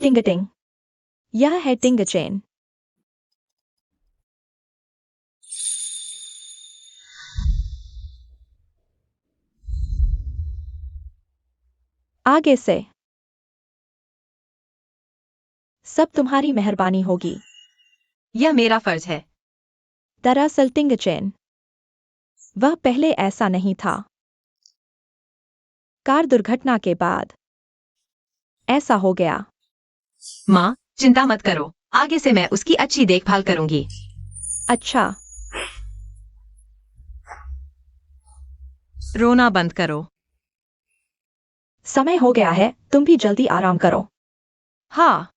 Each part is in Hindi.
टिंगटिंग। यह है टिंग चेन। आगे से। सब तुम्हारी मेहरबानी होगी। यह मेरा फर्ज है। दरअसल टिंग चेन, वह पहले ऐसा नहीं था। कार दुर्घटना के बाद ऐसा हो गया। माँ, चिंता मत करो, आगे से मैं उसकी अच्छी देखभाल करूंगी। अच्छा। रोना बंद करो। समय हो गया है, तुम भी जल्दी आराम करो। हाँ।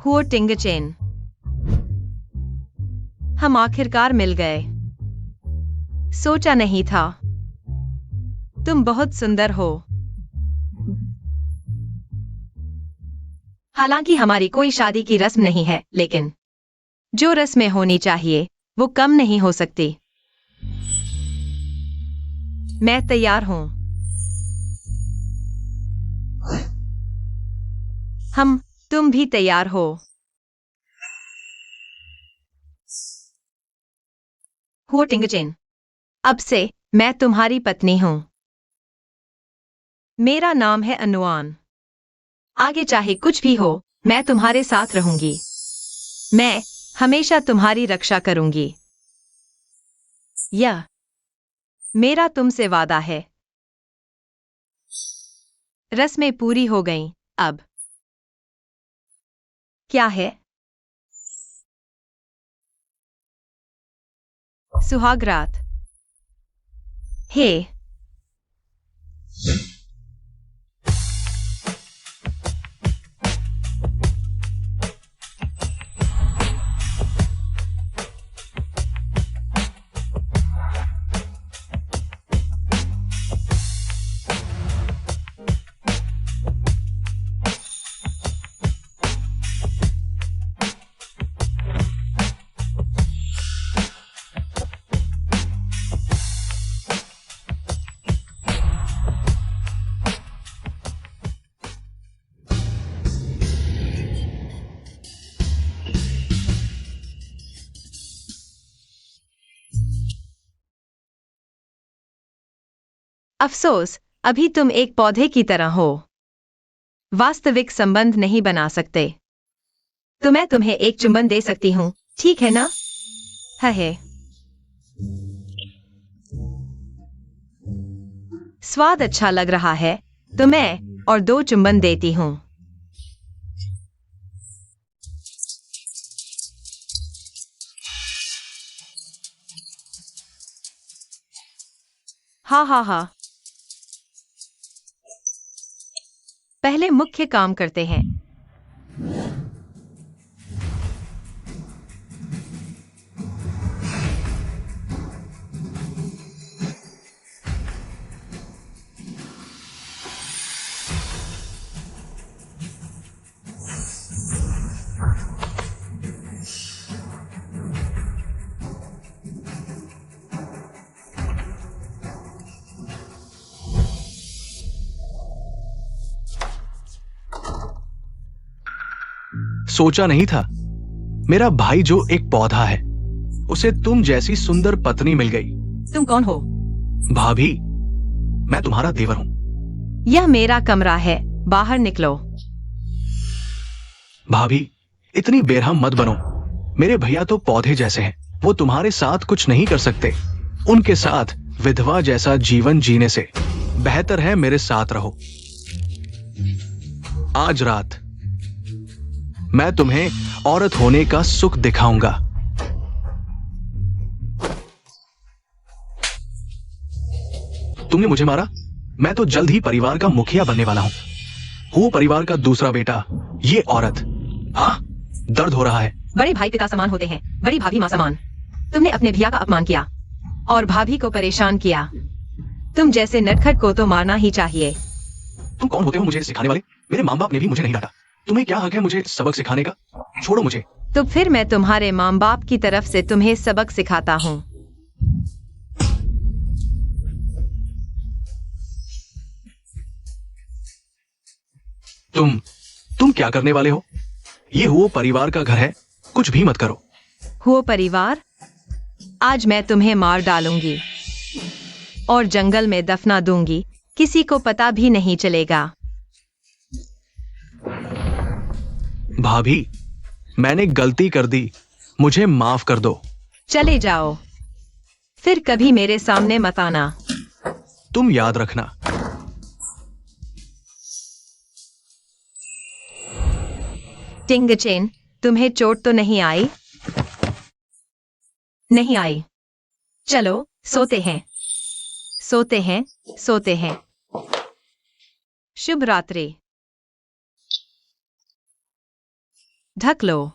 हुआ टिंग चेन। हम आखिरकार मिल गए। सोचा नहीं था। तुम बहुत सुंदर हो। हालांकि हमारी कोई शादी की रस्म नहीं है, लेकिन जो रस्में होनी चाहिए वो कम नहीं हो सकती। मैं तैयार हूं। तुम भी तैयार हो? हुआ टिंग चेन, अब से मैं तुम्हारी पत्नी हूं। मेरा नाम है अनुआन। आगे चाहे कुछ भी हो, मैं तुम्हारे साथ रहूंगी। मैं हमेशा तुम्हारी रक्षा करूंगी। यह मेरा तुमसे वादा है। रस्में पूरी हो गईं, अब क्या है? सुहागरात। हे। अफसोस, अभी तुम एक पौधे की तरह हो। वास्तविक संबंध नहीं बना सकते। तो मैं तुम्हें एक चुंबन दे सकती हूँ, ठीक है ना? है। स्वाद अच्छा लग रहा है, तो मैं और 2 चुंबन देती हूँ। हाँ। पहले मुख्य काम करते हैं। सोचा नहीं था, मेरा भाई जो एक पौधा है, उसे तुम जैसी सुंदर पत्नी मिल गई। तुम कौन हो? भाभी, मैं तुम्हारा देवर हूं। यह मेरा कमरा है, बाहर निकलो। भाभी, इतनी बेरहम मत बनो। मेरे भैया तो पौधे जैसे हैं, वो तुम्हारे साथ कुछ नहीं कर सकते। उनके साथ विधवा जैसा जीवन जीने से बेहतर है मेरे साथ रहो। आज रात मैं तुम्हें औरत होने का सुख दिखाऊंगा। तुमने मुझे मारा, मैं तो जल्द ही परिवार का मुखिया बनने वाला हूं। वो परिवार का दूसरा बेटा, ये औरत। हाँ, दर्द हो रहा है। बड़े भाई पिता समान होते हैं, बड़ी भाभी मां समान। तुमने अपने भैया का अपमान किया और भाभी को परेशान किया। तुम जैसे नटखट को तो मारना ही चाहिए। तुम कौन होते हो मुझे सिखाने वाले? मेरे माँ बाप ने भी मुझे नहीं डांटा। तुम्हें क्या हक है मुझे सबक सिखाने का? छोड़ो मुझे। तो फिर मैं तुम्हारे माँ बाप की तरफ से तुम्हें सबक सिखाता हूँ। तुम क्या करने वाले हो? ये हुओ परिवार का घर है, कुछ भी मत करो। हुओ परिवार, आज मैं तुम्हें मार डालूंगी और जंगल में दफना दूंगी, किसी को पता भी नहीं चलेगा। भाभी, मैंने गलती कर दी, मुझे माफ कर दो। चले जाओ, फिर कभी मेरे सामने मत आना। तुम याद रखना। टिंगचेन, तुम्हें चोट तो नहीं आई? नहीं आई। चलो सोते हैं, सोते हैं, सोते हैं। शुभ रात्रि। ढक लो।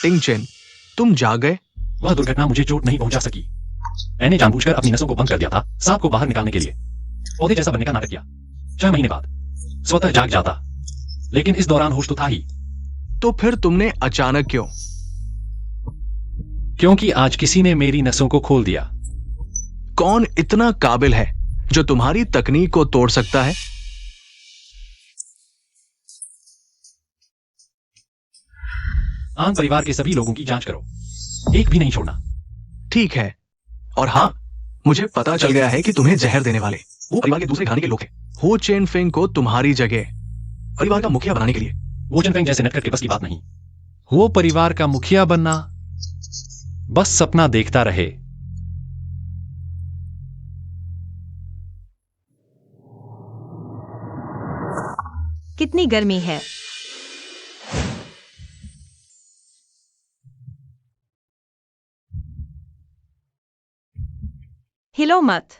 टिंगचेन, तुम जाग गए? वह दुर्घटना मुझे चोट नहीं पहुंचा सकी। मैंने जानबूझकर अपनी नसों को बंद कर दिया था, सांप को बाहर निकालने के लिए। पौधे जैसा बनने का नाटक किया। 6 महीने बाद स्वतः जाग जाता, लेकिन इस दौरान होश तो था ही। तो फिर तुमने अचानक क्यों? क्योंकि आज किसी ने मेरी नसों को खोल दिया। कौन इतना काबिल है जो तुम्हारी तकनीक को तोड़ सकता है? आन परिवार के सभी लोगों की जांच करो, एक भी नहीं छोड़ना। ठीक है। और हाँ, मुझे पता चल गया है कि तुम्हें जहर देने वाले वो परिवार के दूसरे खाने के लोग थे। हो चेन फेंग को तुम्हारी जगह परिवार का मुखिया बनाने के लिए। वो चनफेंग जैसे नटखट के बस की बात नहीं। वो परिवार का मुखिया बनना बस सपना देखता रहे। कितनी गर्मी है। हिलो मत।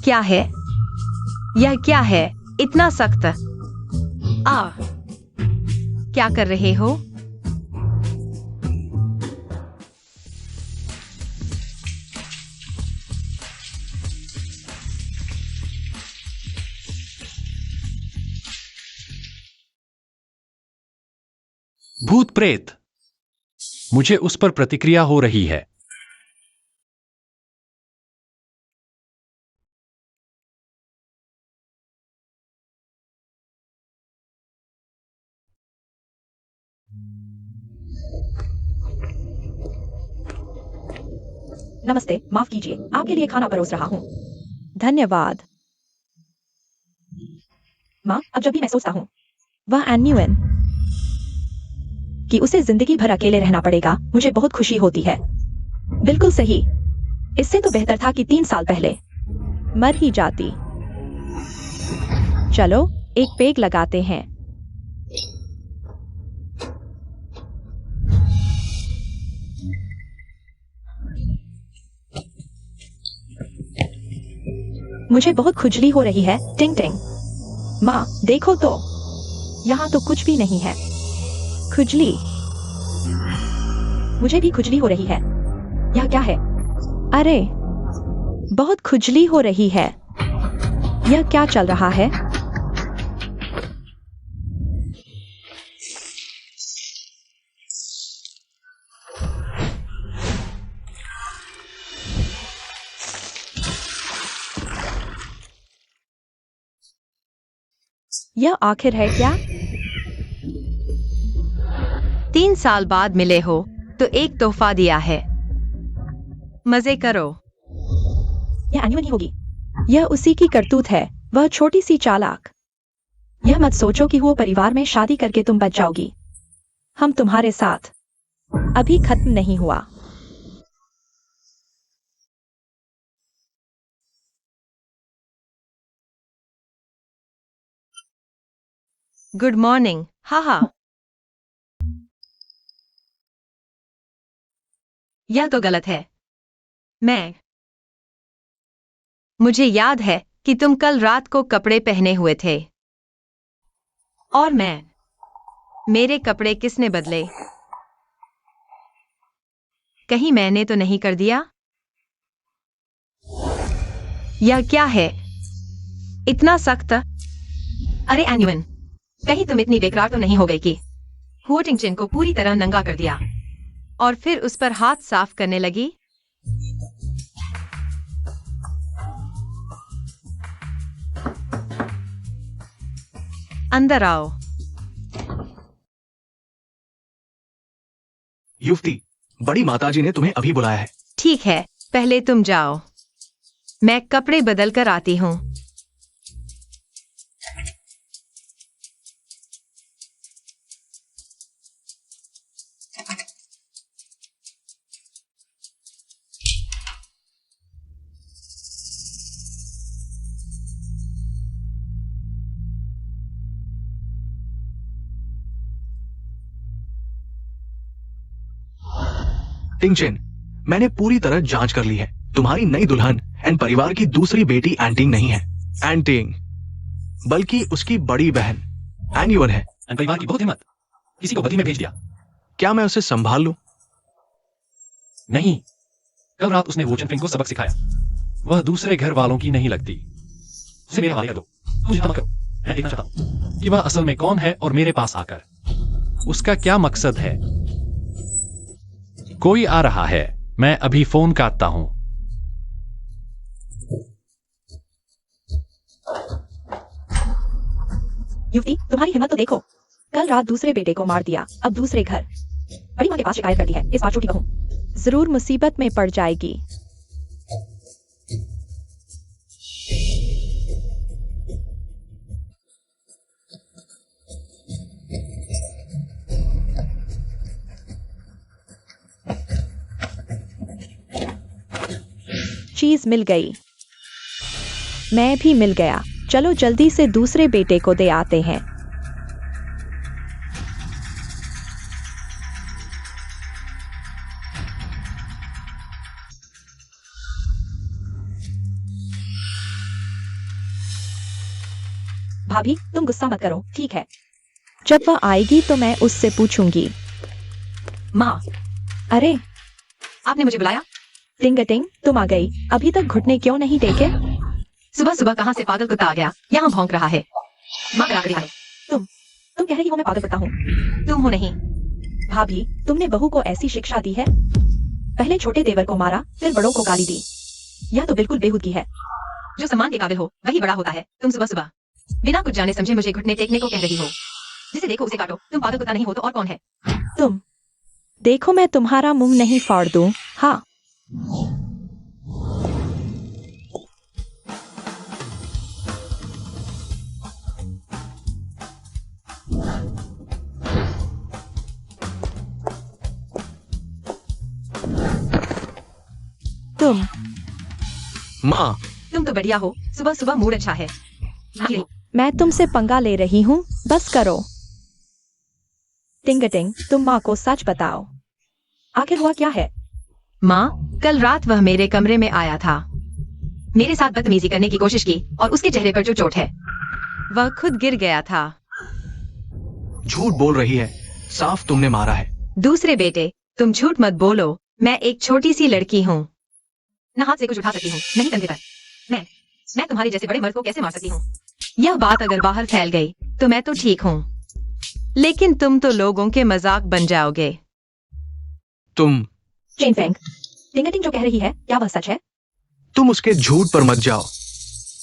क्या है? यह क्या है? इतना सख्त। क्या कर रहे हो? भूत प्रेत, मुझे उस पर प्रतिक्रिया हो रही है। नमस्ते, माफ कीजिए, आपके लिए खाना परोस रहा हूँ। धन्यवाद। माँ, अब जब भी मैं सोचता हूँ वह एन्युएन कि उसे जिंदगी भर अकेले रहना पड़ेगा, मुझे बहुत खुशी होती है। बिल्कुल सही। इससे तो बेहतर था कि 3 साल पहले मर ही जाती। चलो एक पेग लगाते हैं। मुझे बहुत खुजली हो रही है, टिंग टिंग। माँ, देखो तो, यहाँ तो कुछ भी नहीं है। खुजली। मुझे भी खुजली हो रही है। यह क्या है? अरे, बहुत खुजली हो रही है। यह क्या चल रहा है? यह आखिर है क्या? 3 साल बाद मिले हो तो एक तोहफा दिया है। मजे करो। यह एन्युअल ही होगी। यह उसी की करतूत है, वह छोटी सी चालाक। यह मत सोचो कि वो परिवार में शादी करके तुम बच जाओगी। हम तुम्हारे साथ अभी खत्म नहीं हुआ। Good morning. हाँ, यह तो गलत है। मुझे याद है कि तुम कल रात को कपड़े पहने हुए थे। और मेरे कपड़े किसने बदले? कहीं मैंने तो नहीं कर दिया? यह क्या है? इतना सख्त? अरे एन्युअन, कहीं तुम इतनी बेकार तो नहीं हो गई कि हुओ टिंगचिन को पूरी तरह नंगा कर दिया और फिर उस पर हाथ साफ करने लगी? अंदर आओ। युवती, बड़ी माताजी ने तुम्हें अभी बुलाया है। ठीक है, पहले तुम जाओ, मैं कपड़े बदल कर आती हूँ। टिंगचेन, मैंने पूरी तरह जांच कर ली है। तुम्हारी नई दुल्हन एंड परिवार की दूसरी बेटी एंटिंग नहीं है। एंटिंग बल्कि उसकी बड़ी बहन एन्युअन है। एंड परिवार की बहुत हिम्मत, किसी को बदली में भेज दिया। क्या मैं उसे संभाल लूं? नहीं, कल रात उसने वोचन फिंग को सबक सिखाया। वह दूसरे घर वालों की नहीं लगती। उसे मेरे हवाले कर दो। मुझे मत करो। मैं देखना चाहता हूं कि वह असल में कौन है और मेरे पास आकर उसका क्या मकसद है। कोई आ रहा है, मैं अभी फोन काटता हूं। युवती, तुम्हारी हिम्मत तो देखो। कल रात दूसरे बेटे को मार दिया, अब दूसरे घर। बड़ी माँ के पास शिकायत कर दी है। इस बार छोटी बहू जरूर मुसीबत में पड़ जाएगी। चीज मिल गई। मैं भी मिल गया। चलो जल्दी से दूसरे बेटे को दे आते हैं। भाभी, तुम गुस्सा मत करो, ठीक है? जब वह आएगी तो मैं उससे पूछूंगी। माँ, अरे आपने मुझे बुलाया? टिंग, तुम आ गई। अभी तक घुटने क्यों नहीं टेके? सुबह सुबह कहाँ से पागल कुत्ता आ गया? यहाँ भौंक रहा है। माँ करा कर तुम कह रही हो मैं पागल कुत्ता हूँ? तुम हो नहीं। भाभी, तुमने बहू को ऐसी शिक्षा दी है? पहले छोटे देवर को मारा, फिर बड़ों को गाली दी। यह तो बिल्कुल बेहूदगी है। जो सम्मान के काबिल हो वही बड़ा होता है। तुम सुबह सुबह बिना कुछ जाने समझे मुझे घुटने टेकने को कह रही हो। जिसे देखो उसे काटो। तुम पागल कुत्ता नहीं हो तो और कौन है? तुम देखो, मैं तुम्हारा मुंह नहीं फाड़ दूं। हाँ, तुम माँ, तुम तो बढ़िया हो। सुबह सुबह मूड अच्छा है। मैं तुमसे पंगा ले रही हूँ, बस करो। टिंग, तुम माँ को सच बताओ। आखिर हुआ क्या है? माँ, कल रात वह मेरे कमरे में आया था। मेरे साथ बदतमीजी करने की कोशिश की और उसके चेहरे पर जो चोट है वह खुद गिर गया था। झूठ बोल रही है। साफ तुमने मारा है। दूसरे बेटे, तुम झूठ मत बोलो। मैं एक छोटी सी लड़की हूँ। न हाथ से कुछ उठा सकती हूँ, नहीं कंधे पर। मैं तुम्हारे जैसे बड़े मर्द को कैसे मार सकती हूँ? यह बात अगर बाहर फैल गई तो मैं तो ठीक हूँ, लेकिन तुम तो लोगों के मजाक बन जाओगे। तुम चेन फेंग, टिंग जो कह रही है क्या वह सच है? तुम उसके झूठ पर मत जाओ।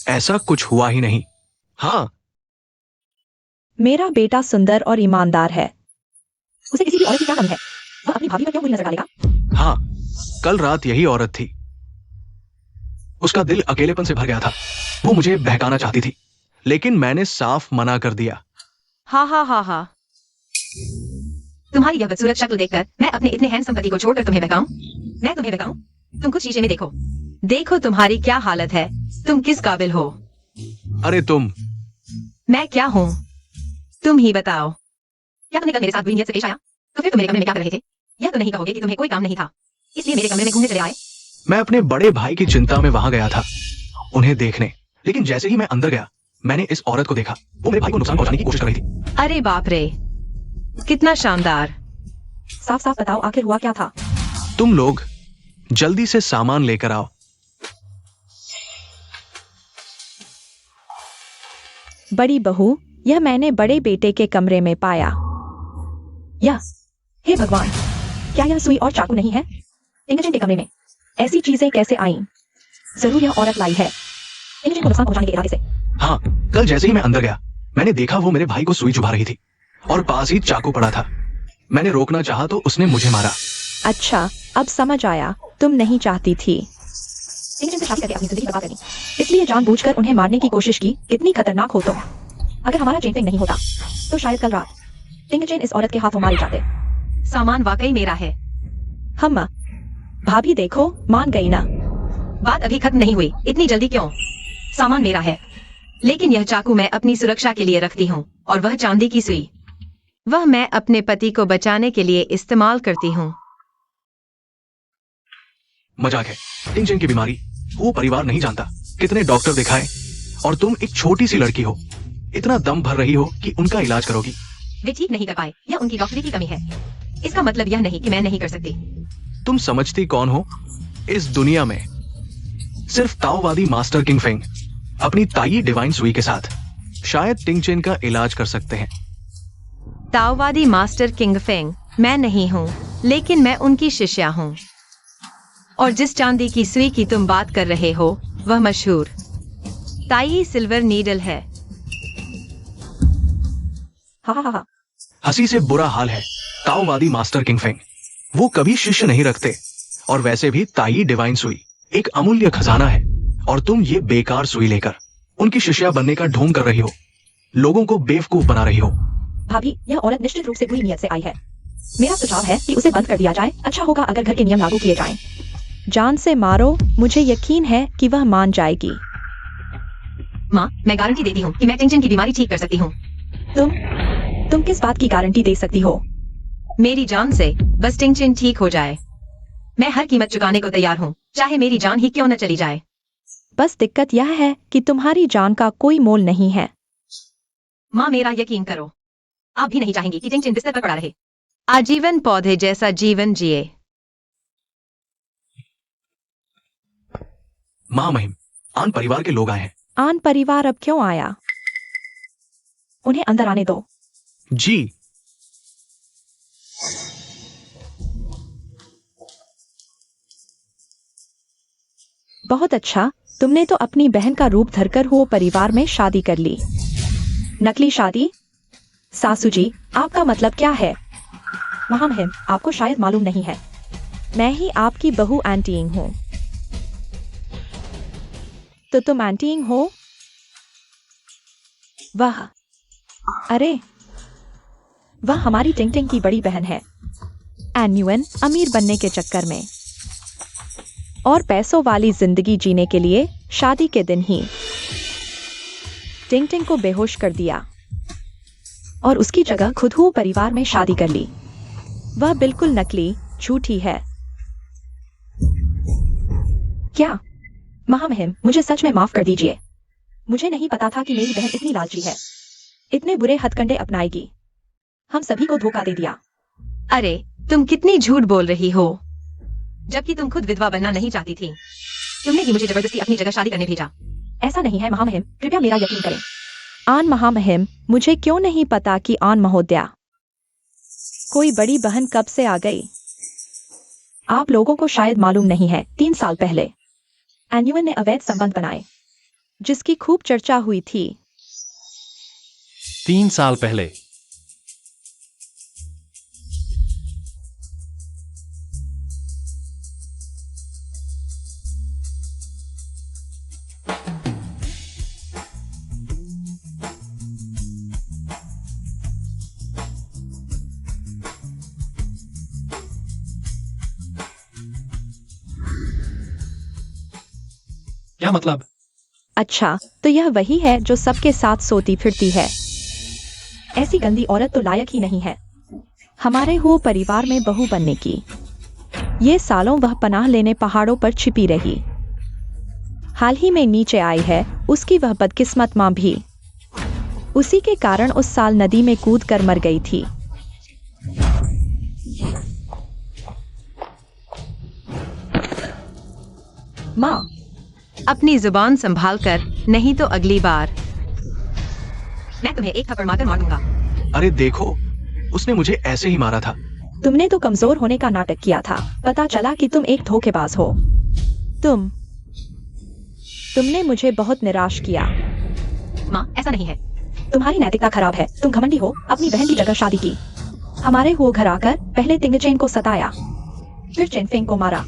ऐसा कुछ हुआ ही नहीं। हाँ, मेरा बेटा सुंदर और ईमानदार है। उसे किसी भी औरत की क्या कमी है? वह अपनी भाभी पर क्यों बुरी नजर डालेगा? हाँ, कल रात यही औरत थी। उसका दिल अकेलेपन से भर गया था। वो मुझे बहकाना चाहती थी, लेकिन मैंने साफ मना कर दिया। हाँ। तुम्हारी यह बदसूरत शक्ल देखकर मैं अपने इतने हैंडसम पति को छोड़कर तुम्हें बहकाऊं? मैं तुम्हें बहकाऊं? तुम खुद शीशे में देखो तुम्हारी क्या हालत है। तुम किस काबिल हो? अरे तुम मैं क्या हूँ? तुम ही बताओ, क्या तुमने कल मेरे साथ बुरी नीयत से पेश आया तो फिर तुम मेरे कमरे में क्या कर रहे थे? यह तो नहीं कहोगे कि तुम्हें कोई काम नहीं था, इसलिए मेरे कमरे में घूमने चले आए। मैं अपने बड़े भाई की चिंता में वहां गया था उन्हें देखने, लेकिन जैसे ही मैं अंदर गया मैंने इस औरत को देखा। वो मेरे भाई को नुकसान पहुंचाने की कोशिश कर रही थी। अरे बाप रे, कितना शानदार। साफ साफ बताओ आखिर हुआ क्या था? तुम लोग जल्दी से सामान लेकर आओ। बड़ी बहू, यह मैंने बड़े बेटे के कमरे में पाया। यह, हे भगवान, क्या यह सुई और चाकू नहीं है? टिंगचन के कमरे में ऐसी चीजें कैसे आईं? जरूर यह औरत लाई है टिंगचन को नुकसान पहुंचाने के इरादे से। हाँ, कल जैसे ही मैं अंदर गया मैंने देखा वो मेरे भाई को सुई चुभा रही थी और पास ही चाकू पड़ा था। मैंने रोकना चाहा तो उसने मुझे मारा। अच्छा, अब समझ आया, तुम नहीं चाहती थी टिंगचन से शादी करके अपनी जिंदगी बर्बाद करनी, इसलिए जानबूझकर उन्हें मारने की कोशिश की। कितनी खतरनाक हो तुम। अगर हमारा चेंटिंग नहीं होता तो शायद कल रात टिंगचन इस औरत के हाथों मारे जाते। सामान वाकई मेरा है। हम भाभी देखो, मान गई ना? बात अभी खत्म नहीं हुई, इतनी जल्दी क्यों? सामान मेरा है, लेकिन यह चाकू मैं अपनी सुरक्षा के लिए रखती हूँ, और वह चांदी की सुई, वह मैं अपने पति को बचाने के लिए इस्तेमाल करती हूँ। मजाक है। टिंगचन की बीमारी वो परिवार नहीं जानता। कितने डॉक्टर दिखाए और तुम एक छोटी सी लड़की हो, इतना दम भर रही हो कि उनका इलाज करोगी। वे ठीक नहीं कर पाए, यह उनकी डॉक्टरी की कमी है। इसका मतलब यह नहीं कि मैं नहीं कर सकती। तुम समझती कौन हो? इस दुनिया में सिर्फ ताओवादी मास्टर किंग फेंग अपनी ताई डिवाइन सुई के साथ शायद टिंगचन का इलाज कर सकते हैं। ताओवादी मास्टर किंग फेंग मैं नहीं हूँ, लेकिन मैं उनकी शिष्या हूँ। और जिस चांदी की सुई की तुम बात कर रहे हो वह मशहूर ताई सिल्वर नीडल है। हा। हंसी से बुरा हाल है। ताओवादी मास्टर किंग फेंग वो कभी शिष्य नहीं रखते, और वैसे भी ताई डिवाइन सुई एक अमूल्य खजाना है, और तुम ये बेकार सुई लेकर उनकी शिष्या बनने का ढोंग कर रही हो, लोगों को बेवकूफ बना रही हो। भाभी, यह औरत निश्चित रूप से बुरी नियत से आई है। मेरा सुझाव है कि उसे बंद कर दिया जाए। अच्छा होगा अगर घर के नियम लागू किए जाएं। जान से मारो, मुझे यकीन है कि वह मान जाएगी। माँ, मैं गारंटी देती हूँ कि मैं टिंगचन की बीमारी ठीक कर सकती हूँ। तुम किस बात की गारंटी दे सकती हो? मेरी जान से, बस टिंगचन ठीक हो जाए। मैं हर कीमत चुकाने को तैयार हूँ, चाहे मेरी जान ही क्यों न चली जाए। बस दिक्कत यह है कि तुम्हारी जान का कोई मोल नहीं है। माँ, मेरा यकीन करो, आप भी नहीं चाहेंगी कि टिंगचन बिस्तर पर पड़ा रहे। आजीवन पौधे जैसा जीवन जिए। माँ महिम, आन परिवार के लोग आए हैं। आन परिवार अब क्यों आया? उन्हें अंदर आने दो। जी। बहुत अच्छा, तुमने तो अपनी बहन का रूप धरकर हो परिवार में शादी कर ली। नकली शादी? सासू जी, आपका मतलब क्या है? महामहिम, आपको शायद मालूम नहीं है, मैं ही आपकी बहू एंटीइंग हूँ। तो तुम एंटीइंग हो? वाह, अरे वह हमारी टिंगटिंग की बड़ी बहन है। एन्युअन अमीर बनने के चक्कर में और पैसों वाली जिंदगी जीने के लिए शादी के दिन ही टिंगटिंग को बेहोश कर दिया और उसकी जगह खुद ही परिवार में शादी कर ली। वह बिल्कुल नकली, झूठी है। क्या? महामहिम, मुझे सच में माफ कर दीजिए। मुझे नहीं पता था कि मेरी बहन इतनी लालची है, इतने बुरे हथकंडे अपनाएगी। हम सभी को धोखा दे दिया। अरे, तुम कितनी झूठ बोल रही हो, जबकि तुम खुद विधवा बनना नहीं चाहती थी। तुमने ही मुझे जबरदस्ती अपनी जगह शादी करने भेजा। ऐसा नहीं है महामहिम, कृपया मेरा यकीन करें। आन महामहिम, मुझे क्यों नहीं पता कि आन महोदया कोई बड़ी बहन कब से आ गई? आप लोगों को शायद मालूम नहीं है, 3 साल पहले एन्युअन ने अवैध संबंध बनाए जिसकी खूब चर्चा हुई थी। 3 साल पहले? क्या मतलब? अच्छा, तो यह वही है जो सबके साथ सोती फिरती है। ऐसी गंदी औरत तो लायक ही नहीं है हमारे हो परिवार में बहू बनने की। ये सालों वह पनाह लेने पहाड़ों पर छिपी रही। हाल ही में नीचे आई है उसकी वह बदकिस्मत माँ भी। उसी के कारण उस साल नदी में कूद कर मर गई थी। माँ, अपनी जुबान संभाल कर, नहीं तो अगली बार मैं तुम्हें एक थप्पड़ मारकर मार दूंगा। अरे देखो, उसने मुझे ऐसे ही मारा था। तुमने तो कमजोर होने का नाटक किया था। पता चला कि तुम एक धोखेबाज हो। तुमने मुझे बहुत निराश किया। माँ, ऐसा नहीं है। तुम्हारी नैतिकता खराब है। तुम घमंडी हो। अपनी बहन की जगह शादी की। हमारे हो घर आकर पहले तिंगचेन को सताया, फिर चेनफेंग को मारा।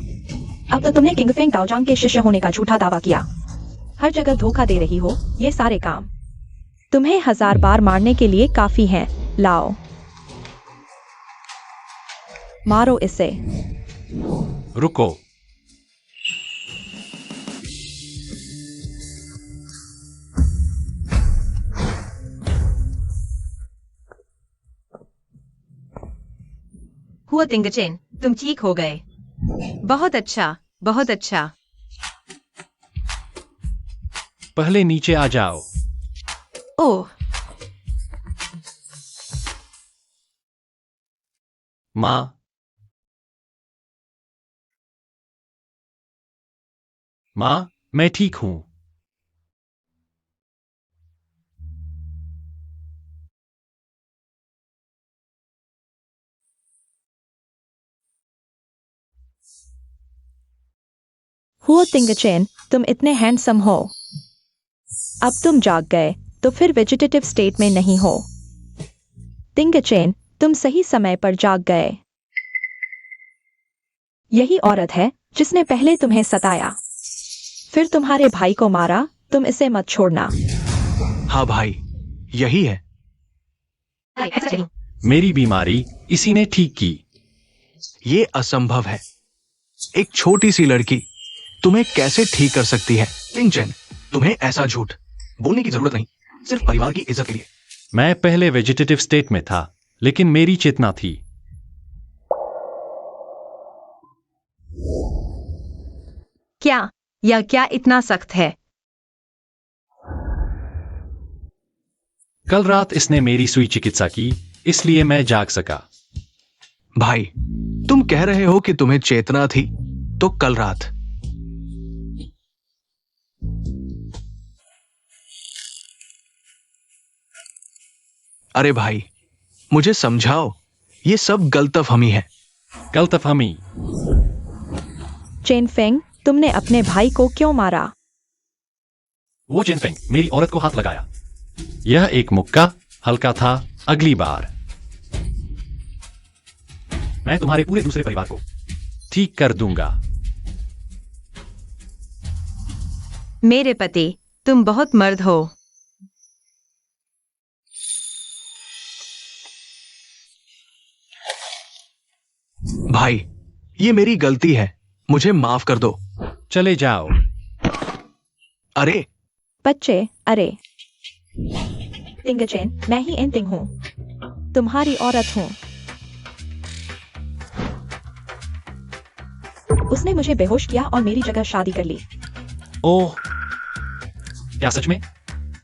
अब तो तुमने किंगफेंग दाओजांग के शिष्य होने का झूठा दावा किया। हर जगह धोखा दे रही हो। ये सारे काम तुम्हें 1000 बार मारने के लिए काफी हैं। लाओ, मारो इसे। रुको। हुआ तिंगचेन, तुम ठीक हो गए। बहुत अच्छा, बहुत अच्छा। पहले नीचे आ जाओ। ओह, माँ, माँ, मैं ठीक हूँ। हुआ तिंगचेन, तुम इतने हैंडसम हो। अब तुम जाग गए तो फिर वेजिटेटिव स्टेट में नहीं हो। तिंगचेन, तुम सही समय पर जाग गए। यही औरत है जिसने पहले तुम्हें सताया, फिर तुम्हारे भाई को मारा। तुम इसे मत छोड़ना। हाँ भाई, यही है। ऐसा नहीं। मेरी बीमारी इसी ने ठीक की। ये असंभव है। एक छोटी सी लड़की तुम्हें कैसे ठीक कर सकती है? तिंगचेन, तुम्हें ऐसा झूठ बोलने की जरूरत नहीं, सिर्फ परिवार की इज्जत के लिए। मैं पहले वेजिटेटिव स्टेट में था, लेकिन मेरी चेतना थी। क्या यह क्या इतना सख्त है? कल रात इसने मेरी सुई चिकित्सा की, इसलिए मैं जाग सका। भाई, तुम कह रहे हो कि तुम्हें चेतना थी, तो कल रात अरे भाई, मुझे समझाओ। ये सब गलतफहमी है। गलतफहमी? चेनफेंग, तुमने अपने भाई को क्यों मारा? वो चेनफेंग मेरी औरत को हाथ लगाया। यह एक मुक्का हल्का था। अगली बार मैं तुम्हारे पूरे दूसरे परिवार को ठीक कर दूंगा। मेरे पति, तुम बहुत मर्द हो। भाई, ये मेरी गलती है, मुझे माफ कर दो। चले जाओ। अरे बच्चे, अरे तिंगचेन, मैं ही एंटिंग हूँ, तुम्हारी औरत हूँ। उसने मुझे बेहोश किया और मेरी जगह शादी कर ली। ओह, क्या सच में?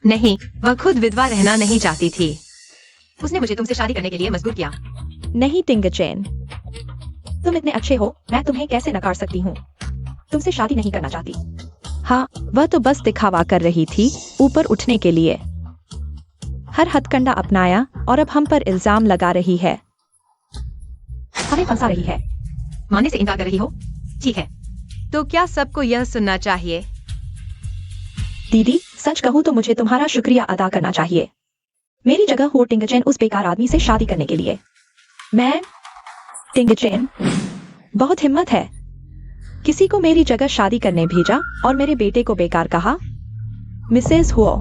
नहीं, वह खुद विधवा रहना नहीं चाहती थी। उसने मुझे तुमसे शादी करने के लिए मजबूर किया। नहीं तिंगचेन, तुम इतने अच्छे हो, मैं तुम्हें कैसे नकार सकती हूँ? तुमसे शादी नहीं करना चाहती। हाँ, वह तो बस दिखावा कर रही थी, ऊपर उठने के लिए। हर हथकंडा अपनाया और अब हम पर इल्जाम लगा रही है। हमें फंसा रही है। मानने से इनकार कर रही हो? ठीक है, तो क्या सबको यह सुनना चाहिए? दीदी, सच कहूँ तो मुझे तुम्हारा शुक्रिया अदा करना चाहिए। मेरी जगह हो तिंगचेन उस बेकार आदमी से शादी करने के लिए। मैं तिंगचेन, बहुत हिम्मत है। किसी को मेरी जगह शादी करने भेजा और मेरे बेटे को बेकार कहा। मिसेस हुओ,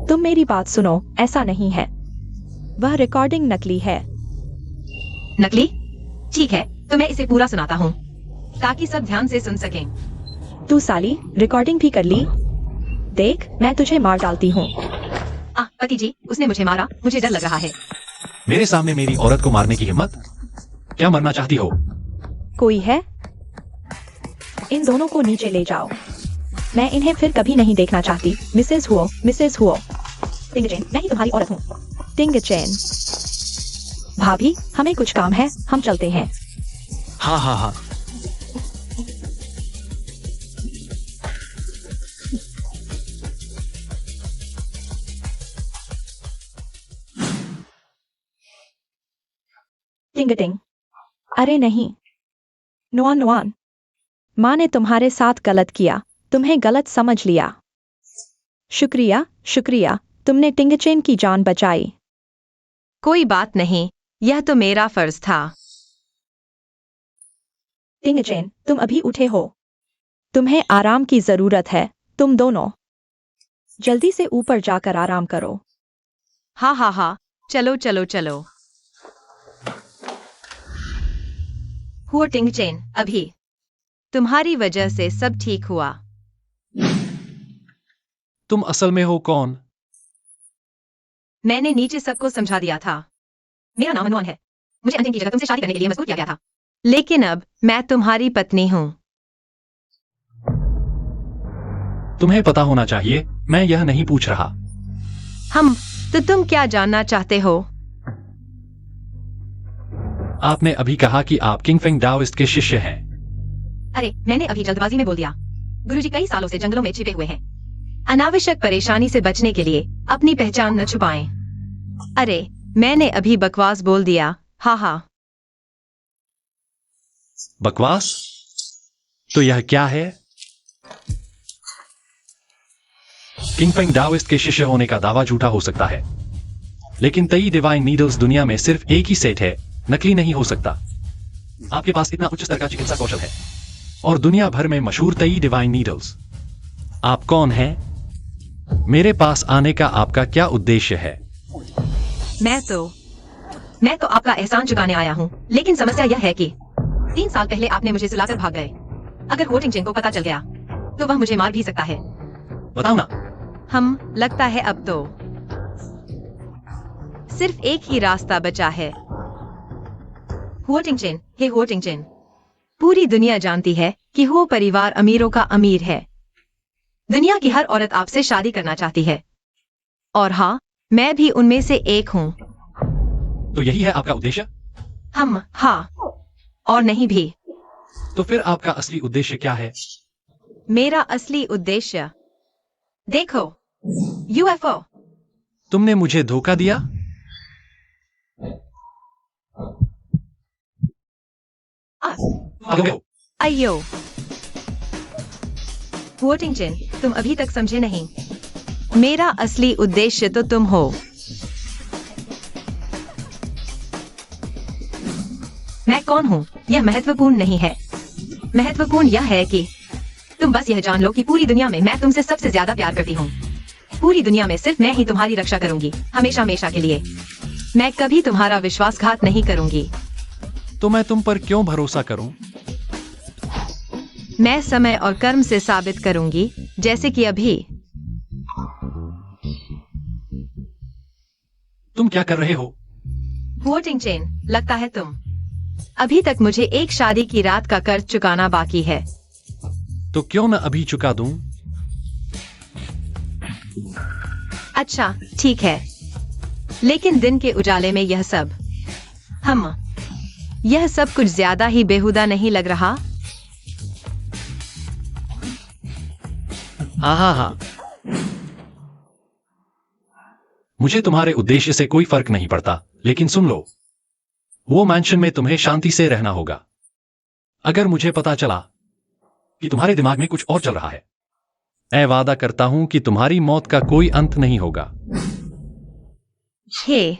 तुम मेरी बात सुनो, ऐसा नहीं है। वह रिकॉर्डिंग नकली है। नकली? ठीक है, तो मैं इसे पूरा सुनाता हूँ, ताकि सब ध्यान से सुन सकें। तू साली, रिकॉर्डिंग भी कर ली? देख, मैं तुझे मार डालती हूँ। पति जी, उसने मुझे मारा, मुझे डर लग रहा है। मेरे सामने मेरी औरत को मारने की हिम्मत? क्या मरना चाहती हो? कोई है? इन दोनों को नीचे ले जाओ। मैं इन्हें फिर कभी नहीं देखना चाहती। मिसेस हुओ। टिंगचेन, मैं ही तुम्हारी औरत हूँ। टिंगचेन, भाभी, हमें कुछ काम है, हम चलते हैं। हाँ हाँ हाँ। टिंगटिंग, अरे नहीं। नुआन, माँ ने तुम्हारे साथ गलत किया, तुम्हें गलत समझ लिया। शुक्रिया, तुमने टिंगचेन की जान बचाई। कोई बात नहीं, यह तो मेरा फर्ज था। टिंगचेन, तुम अभी उठे हो। तुम्हें आराम की जरूरत है, तुम दोनों। जल्दी से ऊपर जाकर आराम करो। हाँ, चलो। हुआ टिंगचेन, अभी तुम्हारी वजह से सब ठीक हुआ। तुम असल में हो कौन? मैंने नीचे सबको समझा दिया था। मेरा नाम अनुमान है। मुझे अंतिम की जगह तुमसे शादी करने के लिए मजबूर किया गया था। लेकिन अब मैं तुम्हारी पत्नी हूँ। तुम्हें पता होना चाहिए, मैं यह नहीं पूछ रहा। तो तुम क्या जानना चाहते हो? आपने अभी कहा कि आप किंगफिंग डाओइस्ट के शिष्य हैं। अरे, मैंने अभी जल्दबाजी में बोल दिया। गुरुजी कई सालों से जंगलों में छिपे हुए हैं। अनावश्यक परेशानी से बचने के लिए अपनी पहचान न छुपाएं। अरे, मैंने अभी बकवास बोल दिया। हाँ। बकवास? तो यह क्या है? किंगफिंग डाओइस्ट के शिष्य होने का दावा झूठा हो सकता है, लेकिन तई डिवाइन नीडल्स दुनिया में सिर्फ एक ही सेट है, नकली नहीं हो सकता। आपके पास इतना उच्च स्तर का चिकित्सा कौशल है और दुनिया भर में मशहूर तई डिवाइन नीडल्स। आप कौन हैं? मेरे पास आने का आपका क्या उद्देश्य है? मैं तो आपका एहसान चुकाने आया हूँ, लेकिन समस्या यह है कि 3 साल पहले आपने मुझे सुलाकर भाग गए। अगर हुओ टिंगचेन को पता चल गया तो वह मुझे मार भी सकता है। बताओ ना। लगता है अब तो सिर्फ एक ही रास्ता बचा है। हुओ टिंगचेन, पूरी दुनिया जानती है कि हुओ परिवार अमीरों का अमीर है। दुनिया की हर औरत आपसे शादी करना चाहती है, और हाँ, मैं भी उनमें से एक हूँ। तो यही है आपका उद्देश्य? हाँ, और नहीं भी। तो फिर आपका असली उद्देश्य क्या है? मेरा असली उद्देश्य, देखो, यूएफओ। तुमने मुझे धोखा दिया? अयो, हुओ टिंगचेन, तुम अभी तक समझे नहीं। मेरा असली उद्देश्य तो तुम हो। मैं कौन हूँ यह महत्वपूर्ण नहीं है। महत्वपूर्ण यह है कि तुम बस यह जान लो कि पूरी दुनिया में मैं तुमसे सबसे ज्यादा प्यार करती हूँ। पूरी दुनिया में सिर्फ मैं ही तुम्हारी रक्षा करूंगी, हमेशा के लिए। मैं कभी तुम्हारा विश्वासघात नहीं करूंगी। तो मैं तुम पर क्यों भरोसा करूं? मैं समय और कर्म से साबित करूंगी, जैसे कि अभी। तुम क्या कर रहे हो? हुओ टिंगचेन, लगता है तुम अभी तक मुझे एक शादी की रात का कर्ज चुकाना बाकी है। तो क्यों न अभी चुका दूं? अच्छा, ठीक है, लेकिन दिन के उजाले में यह सब कुछ ज्यादा ही बेहुदा नहीं लग रहा? हाँ। मुझे तुम्हारे उद्देश्य से कोई फर्क नहीं पड़ता, लेकिन सुन लो, वो मैंशन में तुम्हें शांति से रहना होगा। अगर मुझे पता चला कि तुम्हारे दिमाग में कुछ और चल रहा है, मैं वादा करता हूं कि तुम्हारी मौत का कोई अंत नहीं होगा। हे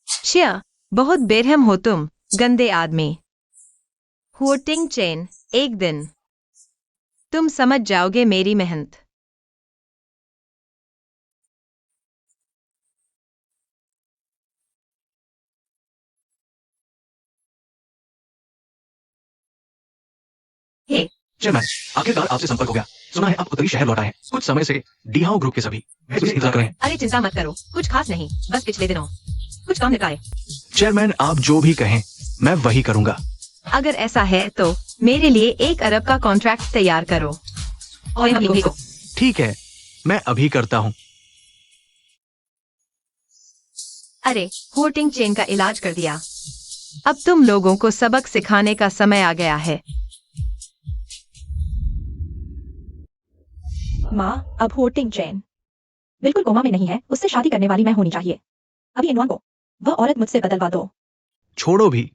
शिया, बहुत बेरहम हो तुम, गंदे आदमी। हुओ टिंगचेन, एक दिन तुम समझ जाओगे मेरी मेहनत। चेयरमैन, आखिरकार आपसे संपर्क हो गया। सुना है आप उत्तरी शहर लौटा है कुछ समय से डीहाओ ग्रुप के सभी इंतजार कर रहे हैं। अरे चिंता मत करो, कुछ खास नहीं, बस पिछले दिनों कुछ काम निपटाए। चेयरमैन आप जो भी कहें मैं वही करूंगा। अगर ऐसा है तो मेरे लिए 1 अरब का कॉन्ट्रैक्ट तैयार करो। और इन लोगों को ठीक है, मैं अभी करता हूँ। अरे होर्टिंग चेन का इलाज कर दिया। अब तुम लोगों को सबक सिखाने का समय आ गया है। माँ, अब होर्टिंग चैन बिल्कुल कोमा में नहीं है, उससे शादी करने वाली मैं होनी चाहिए। अभी इनवान को वह औरत मुझसे बदलवा दो। छोड़ो भी,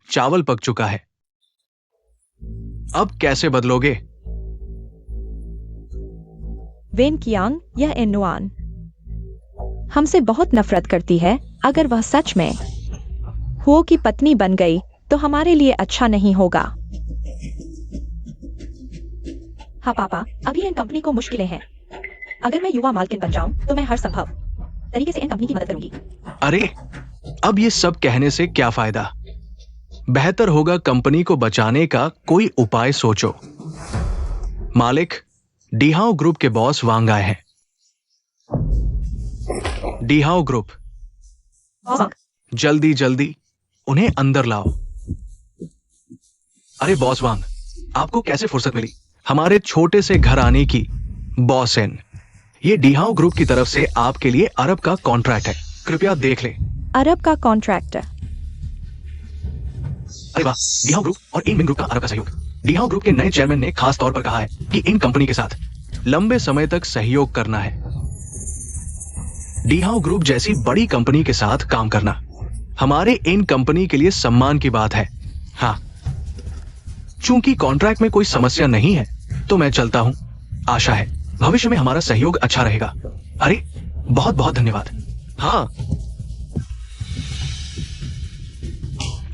चावल पक चुका है, अब कैसे बदलोगे? वेन कियांग यह इनवान हमसे बहुत नफरत करती है। अगर वह सच में हुओ की पत्नी बन गई तो हमारे लिए अच्छा नहीं होगा। हाँ पापा, अभी इन कंपनी को मुश्किलें हैं। अगर मैं युवा मालकिन बन जाऊं तो मैं हर संभव तरीके से इन कंपनी की मदद करूंगी। अरे अब ये सब कहने से क्या फायदा? बेहतर होगा कंपनी को बचाने का कोई उपाय सोचो। मालिक, डीहाओ ग्रुप के बॉस वांग आए हैं। डीहाओ ग्रुप, जल्दी जल्दी उन्हें अंदर लाओ। अरे बॉस वांग, आपको कैसे फुर्सत मिली हमारे छोटे से घर आने की? बॉसन, ये डीहाओ ग्रुप की तरफ से आपके लिए अरब का कॉन्ट्रैक्ट है, कृपया देख ले। अरब का कॉन्ट्रैक्ट? अरे वाह, डीहाओ ग्रुप और इन ग्रुप का अरब का सहयोग। डीहाओ ग्रुप के नए चेयरमैन ने खास तौर पर कहा है कि इन कंपनी के साथ लंबे समय तक सहयोग करना है। डीहाओ ग्रुप जैसी बड़ी कंपनी के साथ काम करना हमारे इन कंपनी के लिए सम्मान की बात है। हाँ, चूंकि कॉन्ट्रैक्ट में कोई समस्या नहीं है तो मैं चलता हूं। आशा है भविष्य में हमारा सहयोग अच्छा रहेगा। अरे बहुत बहुत धन्यवाद। हाँ,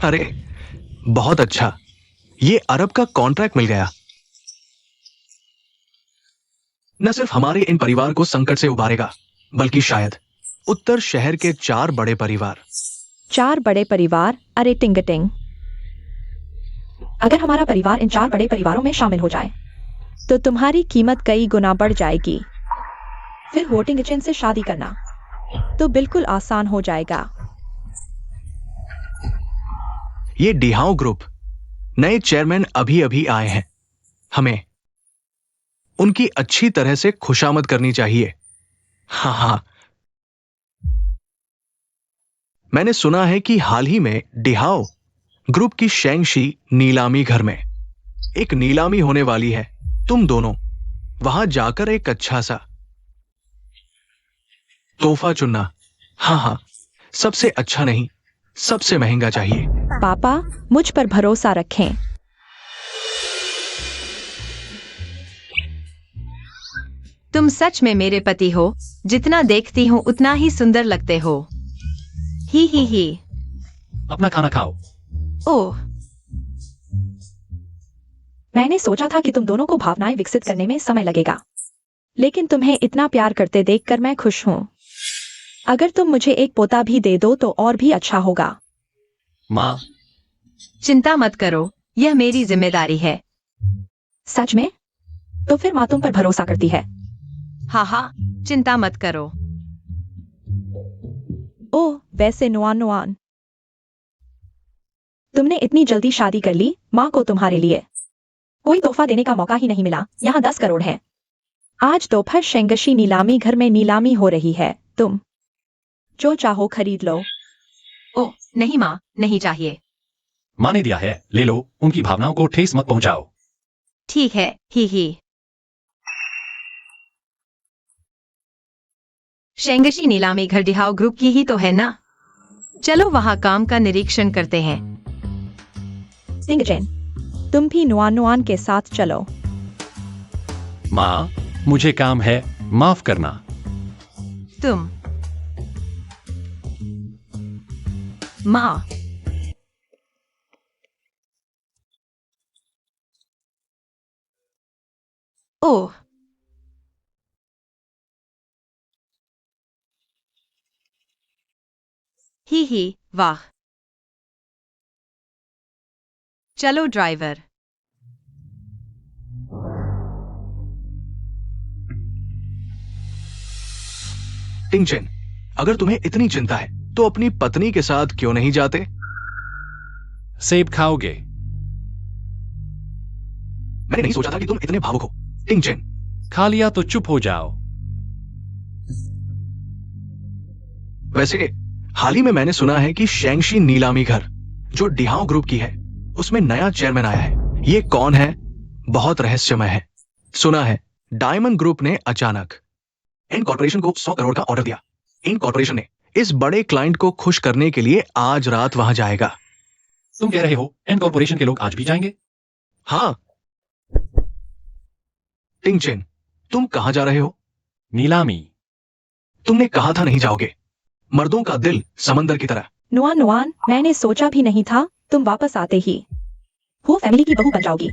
अरे बहुत अच्छा, ये अरब का कॉन्ट्रैक्ट मिल गया। न सिर्फ हमारे इन परिवार को संकट से उबारेगा, बल्कि शायद उत्तर शहर के 4 बड़े परिवार। 4 बड़े परिवार? अरे टिंगटिंग, अगर हमारा परिवार इन 4 बड़े परिवारों में शामिल हो जाए तो तुम्हारी कीमत कई गुना बढ़ जाएगी। फिर वोटिंग चेन से शादी करना तो बिल्कुल आसान हो जाएगा। ये डीहाओ ग्रुप नए चेयरमैन अभी अभी आए हैं, हमें उनकी अच्छी तरह से खुशामद करनी चाहिए। हाँ हाँ, मैंने सुना है कि हाल ही में डीहाओ ग्रुप की शेंगशी नीलामी घर में एक नीलामी होने वाली है। तुम दोनों वहां जाकर एक अच्छा सा तोहफा चुनना। हाँ हाँ, सबसे अच्छा नहीं, सबसे महंगा चाहिए। पापा, मुझ पर भरोसा रखें। तुम सच में मेरे पति हो। जितना देखती हूँ उतना ही सुंदर लगते हो। ही। अपना खाना खाओ। ओह, मैंने सोचा था कि तुम दोनों को भावनाएं विकसित करने में समय लगेगा, लेकिन तुम्हें इतना प्यार करते देखकर मैं खुश हूं। अगर तुम मुझे एक पोता भी दे दो तो और भी अच्छा होगा। माँ, चिंता मत करो, यह मेरी जिम्मेदारी है। सच में? तो फिर माँ तुम पर भरोसा करती है। हाँ, चिंता मत करो। ओह, वैसे नुआन, तुमने इतनी जल्दी शादी कर ली। माँ को तुम्हारे लिए कोई तोहफा देने का मौका ही नहीं मिला। यहाँ 10 करोड़ है। आज दोपहर शेंगशी नीलामी घर में नीलामी हो रही है, तुम जो चाहो खरीद लो। ओह नहीं माँ, नहीं चाहिए। माँ ने दिया है, ले लो। उनकी भावनाओं को ठेस मत पहुंचाओ। ठीक है, ही। शेंगशी नीलामी घर डीहाओ ग्रुप की ही तो है ना? चलो वहाँ काम का निरीक्षण करते हैं। सिंगचैन, तुम भी नुआन के साथ चलो। माँ, मुझे काम है, माफ करना। तुम माँ, ओह, ही, वाह। चलो ड्राइवर। टिंगचेन, अगर तुम्हें इतनी चिंता है तो अपनी पत्नी के साथ क्यों नहीं जाते? सेब खाओगे? मैंने नहीं सोचा था कि तुम इतने भावुक हो। टिंगचेन, खा लिया तो चुप हो जाओ। वैसे हाल ही में मैंने सुना है कि शेंगशी नीलामी घर, जो डिहाओ ग्रुप की है, उसमें नया चेयरमैन आया है। ये कौन है? बहुत रहस्यमय है। सुना है डायमंड ग्रुप ने अचानक इन कॉर्पोरेशन को 100 करोड़ का ऑर्डर दिया। इन कॉर्पोरेशन ने इस बड़े क्लाइंट को खुश करने के लिए आज रात वहां जाएगा। तुम कह रहे हो एन कॉर्पोरेशन के लोग आज भी जाएंगे? हाँ। टिंगचेन, तुम कहां जा रहे हो? नीलामी। तुमने कहा था नहीं जाओगे। मर्दों का दिल समंदर की तरह। नुआन नुआन, मैंने सोचा भी नहीं था तुम वापस आते ही वो फैमिली की बहू बन जाओगी।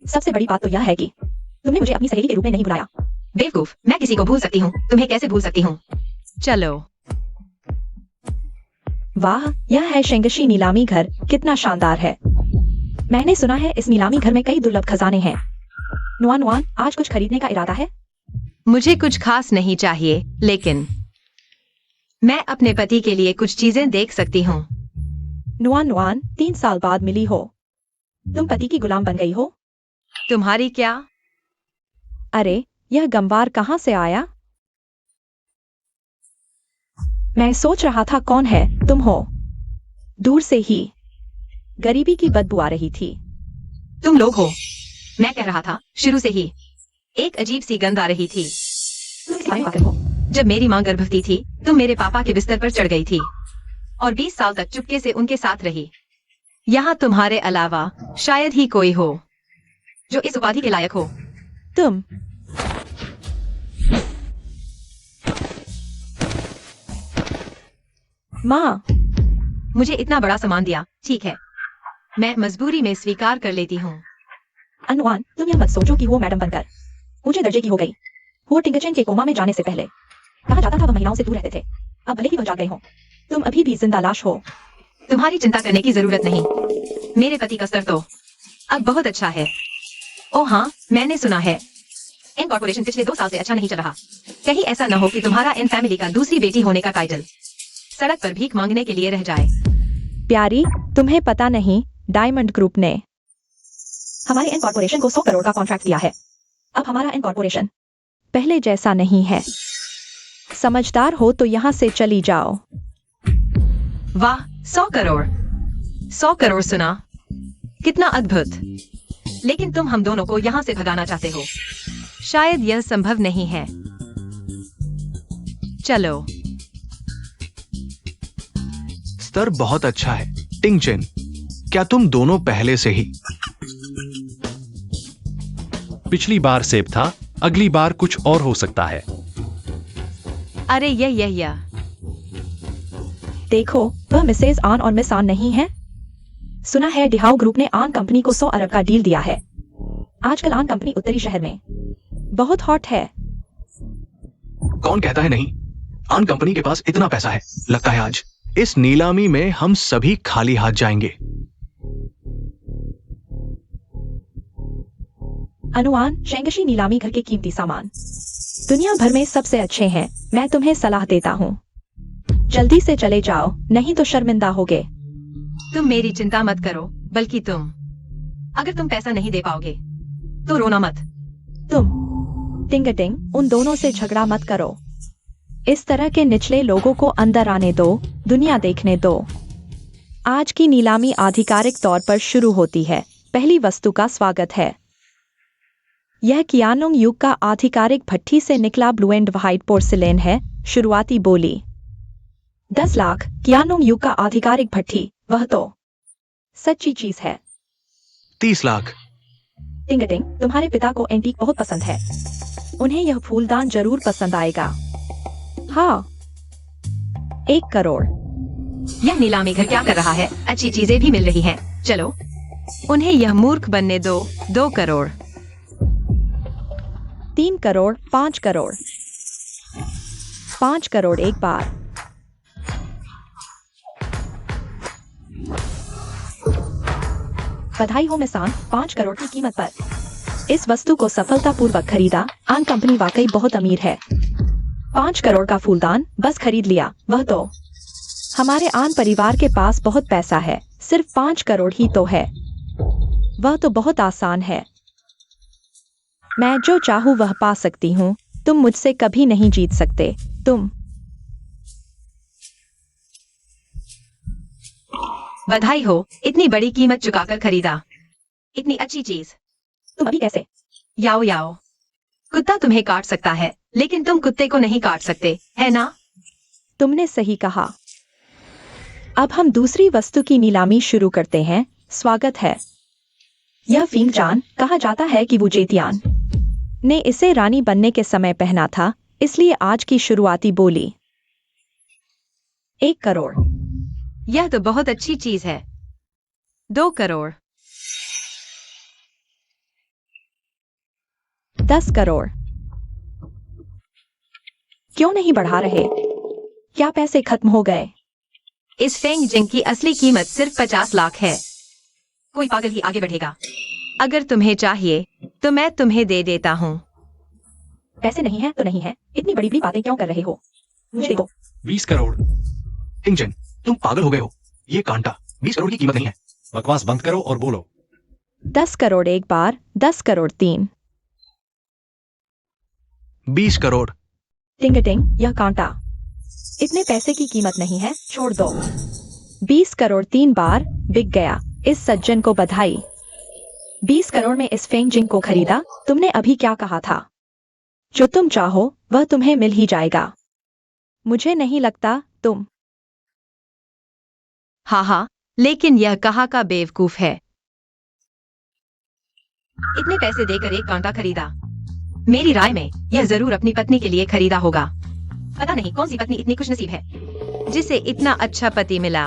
सबसे बड़ी बात तो यह है कि तुमने मुझे अपनी सहेली के रूप में नहीं बुलाया। बेवकूफ, मैं किसी को भूल सकती हूँ, तुम्हें कैसे भूल सकती हूँ? चलो। वाह, यह है शेंगशी नीलामी घर, कितना शानदार है। मैंने सुना है इस नीलामी घर में कई दुर्लभ खजाने हैं। नुआन नुआन, आज कुछ खरीदने का इरादा है? मुझे कुछ खास नहीं चाहिए, लेकिन मैं अपने पति के लिए कुछ चीजें देख सकती हूँ। नुआन नुआन, 3 साल बाद मिली हो, तुम पति की गुलाम बन गई हो। तुम्हारी क्या? अरे, यह गंवार कहाँ से आया? मैं सोच रहा था कौन है, तुम हो। दूर से ही गरीबी की बदबू आ रही थी। तुम लोग हो। मैं कह रहा था शुरू से ही एक अजीब सी गंध आ रही थी। तुम किस बारे में बात कर रहे हो? जब मेरी माँ गर्भवती थी, तुम मेरे पापा के बिस्तर पर चढ़ गई थी और 20 साल तक चुपके से उनके साथ रही। यहाँ तुम्हारे अलावा शायद ही कोई हो जो इस उपाधि के लायक हो। तुम माँ, मुझे इतना बड़ा सामान दिया, ठीक है, मैं मजबूरी में स्वीकार कर लेती हूँ। अनुआन, तुम यह मत सोचो कि वो मैडम बनकर ऊंचे दर्जे की हो गई। वो टिंगचेन के कोमा में जाने से पहले कहा जाता था वह महिलाओं से दूर रहते थे। अब भले ही वह जाग गए हो, तुम अभी भी जिंदा लाश हो। तुम्हारी चिंता करने की जरूरत नहीं। मेरे पति का स्तर तो अब बहुत अच्छा है। ओ हाँ, मैंने सुना है इन कॉर्पोरेशन पिछले 2 साल से अच्छा नहीं चल रहा। कहीं ऐसा न हो कि तुम्हारा इन फैमिली का दूसरी बेटी होने का टाइटल सड़क पर भीख मांगने के लिए रह जाए। प्यारी, तुम्हें पता नहीं, डायमंड ग्रुप ने हमारे इन कॉर्पोरेशन को 100 करोड़ का कॉन्ट्रैक्ट दिया है। अब हमारा इन कॉर्पोरेशन पहले जैसा नहीं है। समझदार हो तो यहाँ से चली जाओ। वाह, 100 करोड़! 100 करोड़ सुना? कितना अद्भुत! लेकिन तुम हम दोनों को यहाँ से भगाना चाहते हो। शायद यह संभव नहीं है। चलो। स्तर बहुत अच्छा है। टिंगचेन, क्या तुम दोनों पहले से ही? पिछली बार सेब था, अगली बार कुछ और हो सकता है। अरे यह देखो, वह मिसेज आन और मिस आन नहीं है। सुना है डिहाओ ग्रुप ने आन कंपनी को 100 अरब का डील दिया है। आजकल आन कंपनी उत्तरी शहर में बहुत हॉट है। कौन कहता है नहीं? आन कंपनी के पास इतना पैसा है। लगता है आज इस नीलामी में हम सभी खाली हाथ जाएंगे। अनुआन, शेंगशी नीलामी घर के कीमती सामान दुनिया भर में सबसे अच्छे हैं। मैं तुम्हें सलाह देता हूँ, जल्दी से चले जाओ, नहीं तो शर्मिंदा होगे। तुम मेरी चिंता मत करो, बल्कि अगर तुम पैसा नहीं दे पाओगे तो रोना मत। तुम टिंगटिंग, उन दोनों से झगड़ा मत करो। इस तरह के निचले लोगों को अंदर आने दो, दुनिया देखने दो। आज की नीलामी आधिकारिक तौर पर शुरू होती है। पहली वस्तु का स्वागत है। यह कियानोंग युग का आधिकारिक भट्ठी से निकला ब्लू एंड व्हाइट पोर्सिलेन है। शुरुआती बोली 10 लाख। कियानोंग युग का आधिकारिक भट्ठी, वह तो सच्ची चीज है। 30 लाख। टिंगटिंग, तुम्हारे पिता को एंटीक बहुत पसंद है। उन्हें यह फूलदान जरूर पसंद आएगा। हाँ, 1 करोड़। यह नीलामी घर क्या कर रहा है? अच्छी चीजें भी मिल रही हैं। चलो, उन्हें यह मूर्ख बनने दो। 2 करोड़। 3 करोड़। 5 करोड़। 5 करोड़ एक बार। बधाई हो मिसान, 5 करोड़ की कीमत पर इस वस्तु को सफलतापूर्वक खरीदा। आन कंपनी वाकई बहुत अमीर है। 5 करोड़ का फूलदान बस खरीद लिया। वह तो हमारे आन परिवार के पास बहुत पैसा है, सिर्फ 5 करोड़ ही तो है। वह तो बहुत आसान है। मैं जो चाहूं वह पा सकती हूँ। तुम मुझसे कभी नहीं जीत सकते। तुम बधाई हो, इतनी बड़ी कीमत चुकाकर खरीदा इतनी अच्छी चीज। तुम अभी कैसे? याओ याओ, कुत्ता तुम्हें काट सकता है लेकिन तुम कुत्ते को नहीं काट सकते, है ना? तुमने सही कहा। अब हम दूसरी वस्तु की नीलामी शुरू करते हैं। स्वागत है। यह फिंगजान कहा जाता है कि वो जेतियान ने इसे रानी बनने के समय पहना था, इसलिए आज की शुरुआती बोली 1 करोड़। यह तो बहुत अच्छी चीज है। 2 करोड़। 10 करोड़। क्यों नहीं बढ़ा रहे? क्या पैसे खत्म हो गए? इस फेंग जिंग की असली कीमत सिर्फ 50 लाख है। कोई पागल ही आगे बढ़ेगा। अगर तुम्हें चाहिए तो मैं तुम्हें दे देता हूँ। पैसे नहीं है तो नहीं है, इतनी बड़ी बड़ी बातें क्यों कर रहे हो? मुझे देखो। 20 करोड़। इंजन, तुम पागल हो गए हो। ये कांटा 20 करोड़ की कीमत नहीं है। बकवास बंद करो और बोलो। 10 करोड़ एक बार, 10 करोड़ 3। 20 करोड़। टिंग टिंग, यह कांटा इतने पैसे की कीमत नहीं है, छोड़ दो। 20 करोड़ 3 बार बिक गया। इस सज्जन को बधाई। 20 करोड़ में इस फेंग जिंग को खरीदा। तुमने अभी क्या कहा था? जो तुम चाहो वह तुम्हें मिल ही जाएगा। मुझे नहीं लगता तुम। हाँ, लेकिन यह कहाँ का बेवकूफ है। इतने पैसे देकर एक कांटा खरीदा। मेरी राय में यह जरूर अपनी पत्नी के लिए खरीदा होगा। पता नहीं कौन सी पत्नी इतनी खुशनसीब है जिसे इतना अच्छा पति मिला।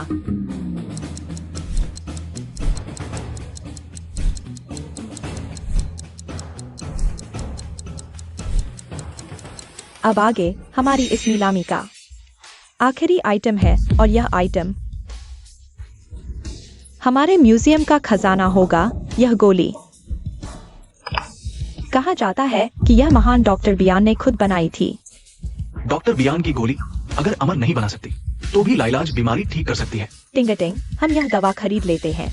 अब आगे हमारी इस नीलामी का आखिरी आइटम है और यह आइटम हमारे म्यूजियम का खजाना होगा। यह गोली कहा जाता है कि यह महान डॉक्टर बियान ने खुद बनाई थी। डॉक्टर बियान की गोली अगर अमर नहीं बना सकती तो भी लाइलाज बीमारी ठीक कर सकती है। टिंग टिंग, हम यह दवा खरीद लेते हैं।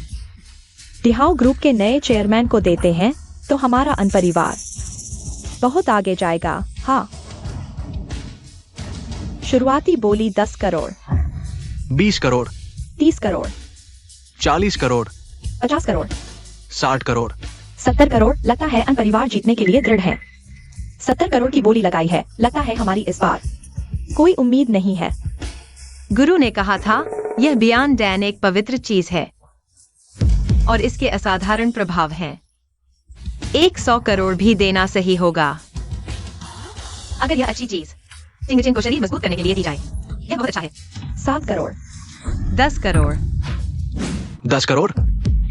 डिहाउ ग्रुप के नए चेयरमैन को देते हैं तो हमारा अनपरिवार बहुत आगे जाएगा। हाँ। शुरुआती बोली 10 करोड़, 20 करोड़, 30 करोड़, 40 करोड़, 50 करोड़, 60 करोड़, 70 करोड़। लगता है अनपरिवार जीतने के लिए दृढ़ है। 70 करोड़ की बोली लगाई है। लगता है हमारी इस बार कोई उम्मीद नहीं है। गुरु ने कहा था यह बियान डैन एक पवित्र चीज है और इसके असाधारण प्रभाव हैं। 100 करोड़ भी देना सही होगा। अगर यह अच्छी चीज टिंग टिंग को शरीर मजबूत करने के लिए दी जाए, यह बहुत अच्छा है। 7 करोड़, 10 करोड़। 10 करोड़।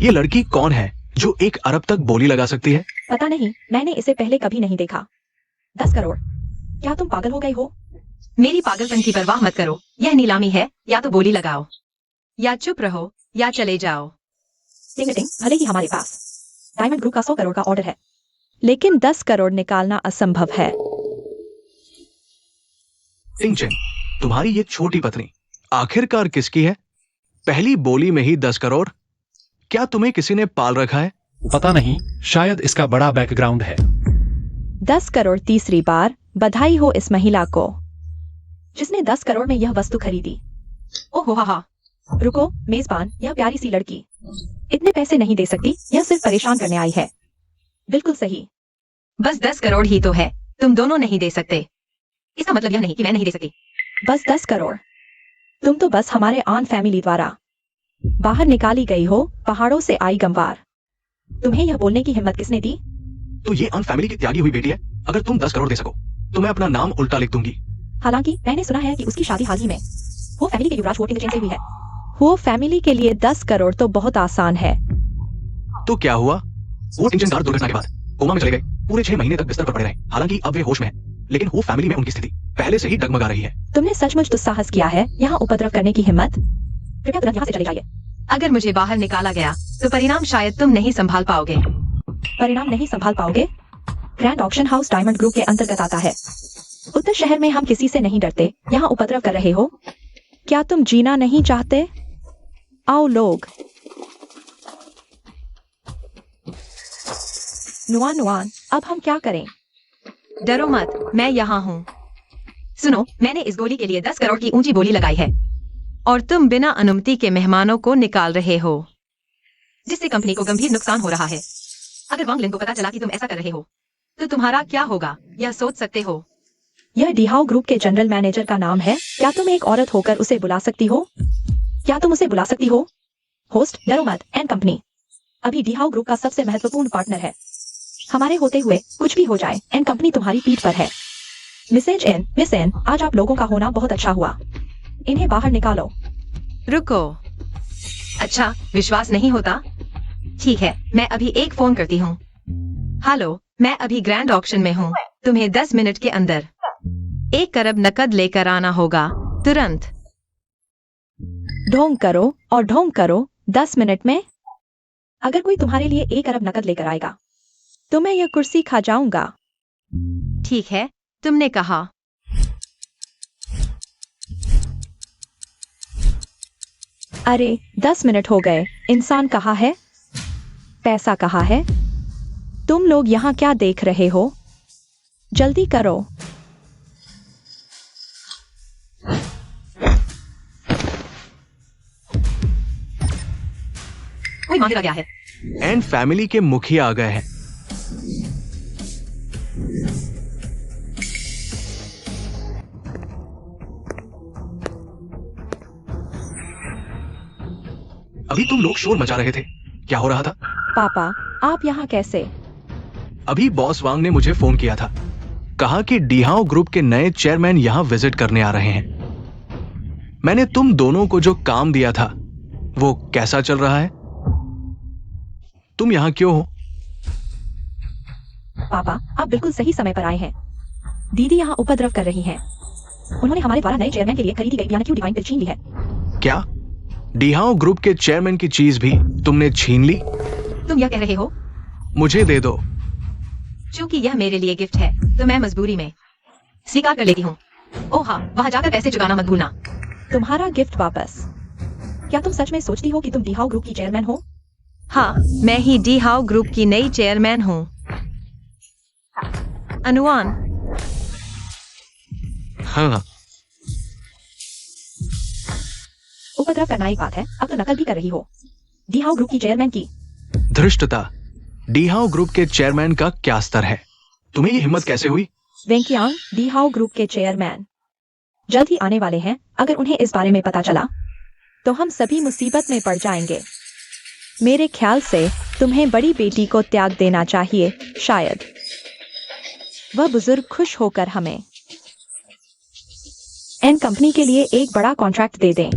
ये लड़की कौन है जो 1 अरब तक बोली लगा सकती है? पता नहीं, मैंने इसे पहले कभी नहीं देखा। 10 करोड़। क्या तुम पागल हो गए हो? मेरी पागलपन की परवाह मत करो। यह नीलामी है, या तो बोली लगाओ या चुप रहो या चले जाओ। टिंग टिंग, भले ही हमारे पास डायमंड ग्रुप का 100 करोड़ का ऑर्डर है, लेकिन 10 करोड़ निकालना असंभव है। इंजन, तुम्हारी ये छोटी पत्नी आखिरकार किसकी है? पहली बोली में ही 10 करोड़। क्या तुम्हें किसी ने पाल रखा है? पता नहीं, शायद इसका बड़ा बैकग्राउंड है। 10 करोड़ तीसरी बार। बधाई हो इस महिला को जिसने 10 करोड़ में यह वस्तु खरीदी। ओहो हा। रुको मेजबान, यह प्यारी सी लड़की इतने पैसे नहीं दे सकती। यह सिर्फ परेशान करने आई है। बिल्कुल सही। बस 10 करोड़ ही तो है, तुम दोनों नहीं दे सकते। इसका मतलब यह नहीं कि मैं नहीं दे सकती। बस 10 करोड़। तुम तो बस हमारे आन फैमिली द्वारा बाहर निकाली गई हो, पहाड़ों से आई गंवार। तुम्हें यह बोलने की हिम्मत किसने दी? तो ये अन फैमिली की त्यागी हुई बेटी है। अगर तुम 10 करोड़ दे सको तो मैं अपना नाम उल्टा लिख दूंगी। हालांकि मैंने सुना है कि उसकी शादी हाल ही में वो फैमिली के युवराज वोटिंग से हुई है। वो फैमिली के लिए 10 करोड़ तो बहुत आसान है। तो क्या हुआ? वो इंजन कार दुर्घटना के बाद कोमा में चले गए। पूरे 6 महीने तक बिस्तर पर पड़े रहे। हालांकि अब वे होश में हैं, लेकिन वो फैमिली में उनकी स्थिति पहले से ही डगमगा रही है। तुमने सचमुच दुस्साहस किया है यहाँ उपद्रव करने की हिम्मत। कृपया तुरंत यहाँ से चले जाइए। अगर मुझे बाहर निकाला गया तो परिणाम शायद तुम नहीं संभाल पाओगे। परिणाम नहीं संभाल पाओगे? Grand auction house diamond group के अंतर्गत आता है। उत्तर शहर में हम किसी से नहीं डरते, यहाँ उपद्रव कर रहे हो। क्या तुम जीना नहीं चाहते? आओ लोग। नुआन नुआन, अब हम क्या करें? डरो मत, मैं यहाँ हूँ। सुनो, मैंने इस गोली के लिए 10 करोड़ की ऊंची बोली लगाई है और तुम बिना अनुमति के मेहमानों को निकाल रहे हो, जिससे कंपनी को गंभीर नुकसान हो रहा है। अगर वांग लिन को पता चला कि तुम ऐसा कर रहे हो तो तुम्हारा क्या होगा, यह सोच सकते हो? यह डीहाउ ग्रुप के जनरल मैनेजर का नाम है। क्या तुम एक औरत होकर उसे बुला सकती हो? क्या तुम उसे बुला सकती हो? होस्ट, डरो मत, एंड कंपनी अभी डीहाउ ग्रुप का सबसे महत्वपूर्ण पार्टनर है। हमारे होते हुए कुछ भी हो जाए, एंड कंपनी तुम्हारी पीठ पर है। मिस एन, आज आप लोगों का होना बहुत अच्छा हुआ। इन्हें बाहर निकालो। रुको। अच्छा, विश्वास नहीं होता? ठीक है, मैं अभी एक फोन करती हूँ। हेलो, मैं अभी ग्रैंड ऑक्शन में हूँ। तुम्हें 10 मिनट के अंदर 1 करोड़ नकद लेकर आना होगा, तुरंत। ढोंग करो और ढोंग करो। 10 मिनट में अगर कोई तुम्हारे लिए 1 अरब नकद लेकर आएगा तो मैं यह कुर्सी खा जाऊंगा। ठीक है, तुमने कहा। अरे 10 मिनट हो गए। इंसान कहाँ है? पैसा कहाँ है? तुम लोग यहाँ क्या देख रहे हो? जल्दी करो। कोई मांगेगा क्या है? एंड फैमिली के मुखिया आ गए हैं। अभी तुम लोग शोर मचा रहे थे, क्या हो रहा था? पापा, आप यहाँ कैसे? अभी बॉस वांग ने मुझे फोन किया था, कहा कि डीहाउ ग्रुप के नए चेयरमैन यहाँ विजिट करने आ रहे हैं। मैंने तुम दोनों को जो काम दिया था वो कैसा चल रहा है? तुम यहाँ क्यों हो? पापा, आप बिल्कुल सही समय पर आए हैं। दीदी यहाँ उपद्रव कर रही हैं। उन्होंने हमारे द्वारा नए चेयरमैन के लिए खरीदी गई क्यू डिवाइन पिल छीन ली है। क्या डीहाउ ग्रुप के चेयरमैन की चीज भी तुमने छीन ली? तुम यह कह रहे हो? मुझे दे दो। क्योंकि यह मेरे लिए गिफ्ट है तो मैं मजबूरी में स्वीकार कर लेती हूँ। ओह हाँ, वहाँ जाकर पैसे चुकाना मत भूलना। तुम्हारा गिफ्ट वापस। क्या तुम सच में सोचती हो कि तुम डीहाउ ग्रुप की चेयरमैन हो? हाँ, मैं ही डीहाउ ग्रुप की नई चेयरमैन हूँ। अनुआन, हाँ, उपद्रव करना एक बात है, अब तो नकल भी कर रही हो। डीहाउ ग्रुप की चेयरमैन की धृष्टता। डीहाउ ग्रुप के चेयरमैन का क्या स्तर है? तुम्हें ये हिम्मत कैसे हुई? वेंकियांग, डीहाउ ग्रुप के चेयरमैन जल्द ही आने वाले हैं। अगर उन्हें इस बारे में पता चला तो हम सभी मुसीबत में पड़ जाएंगे। मेरे ख्याल से तुम्हें बड़ी बेटी को त्याग देना चाहिए। शायद वह बुजुर्ग खुश होकर हमें एन कंपनी के लिए एक बड़ा कॉन्ट्रैक्ट दे दें।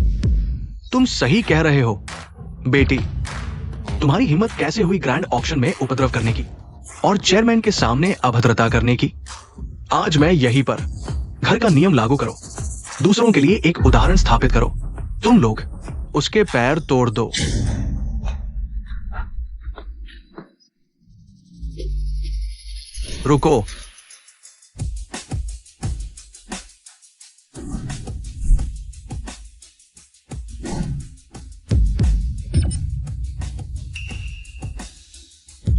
तुम सही कह रहे हो बेटी। तुम्हारी हिम्मत कैसे हुई ग्रैंड ऑक्शन में उपद्रव करने की और चेयरमैन के सामने अभद्रता करने की? आज मैं यहीं पर घर का नियम लागू करो, दूसरों के लिए एक उदाहरण स्थापित करो। तुम लोग उसके पैर तोड़ दो। रुको।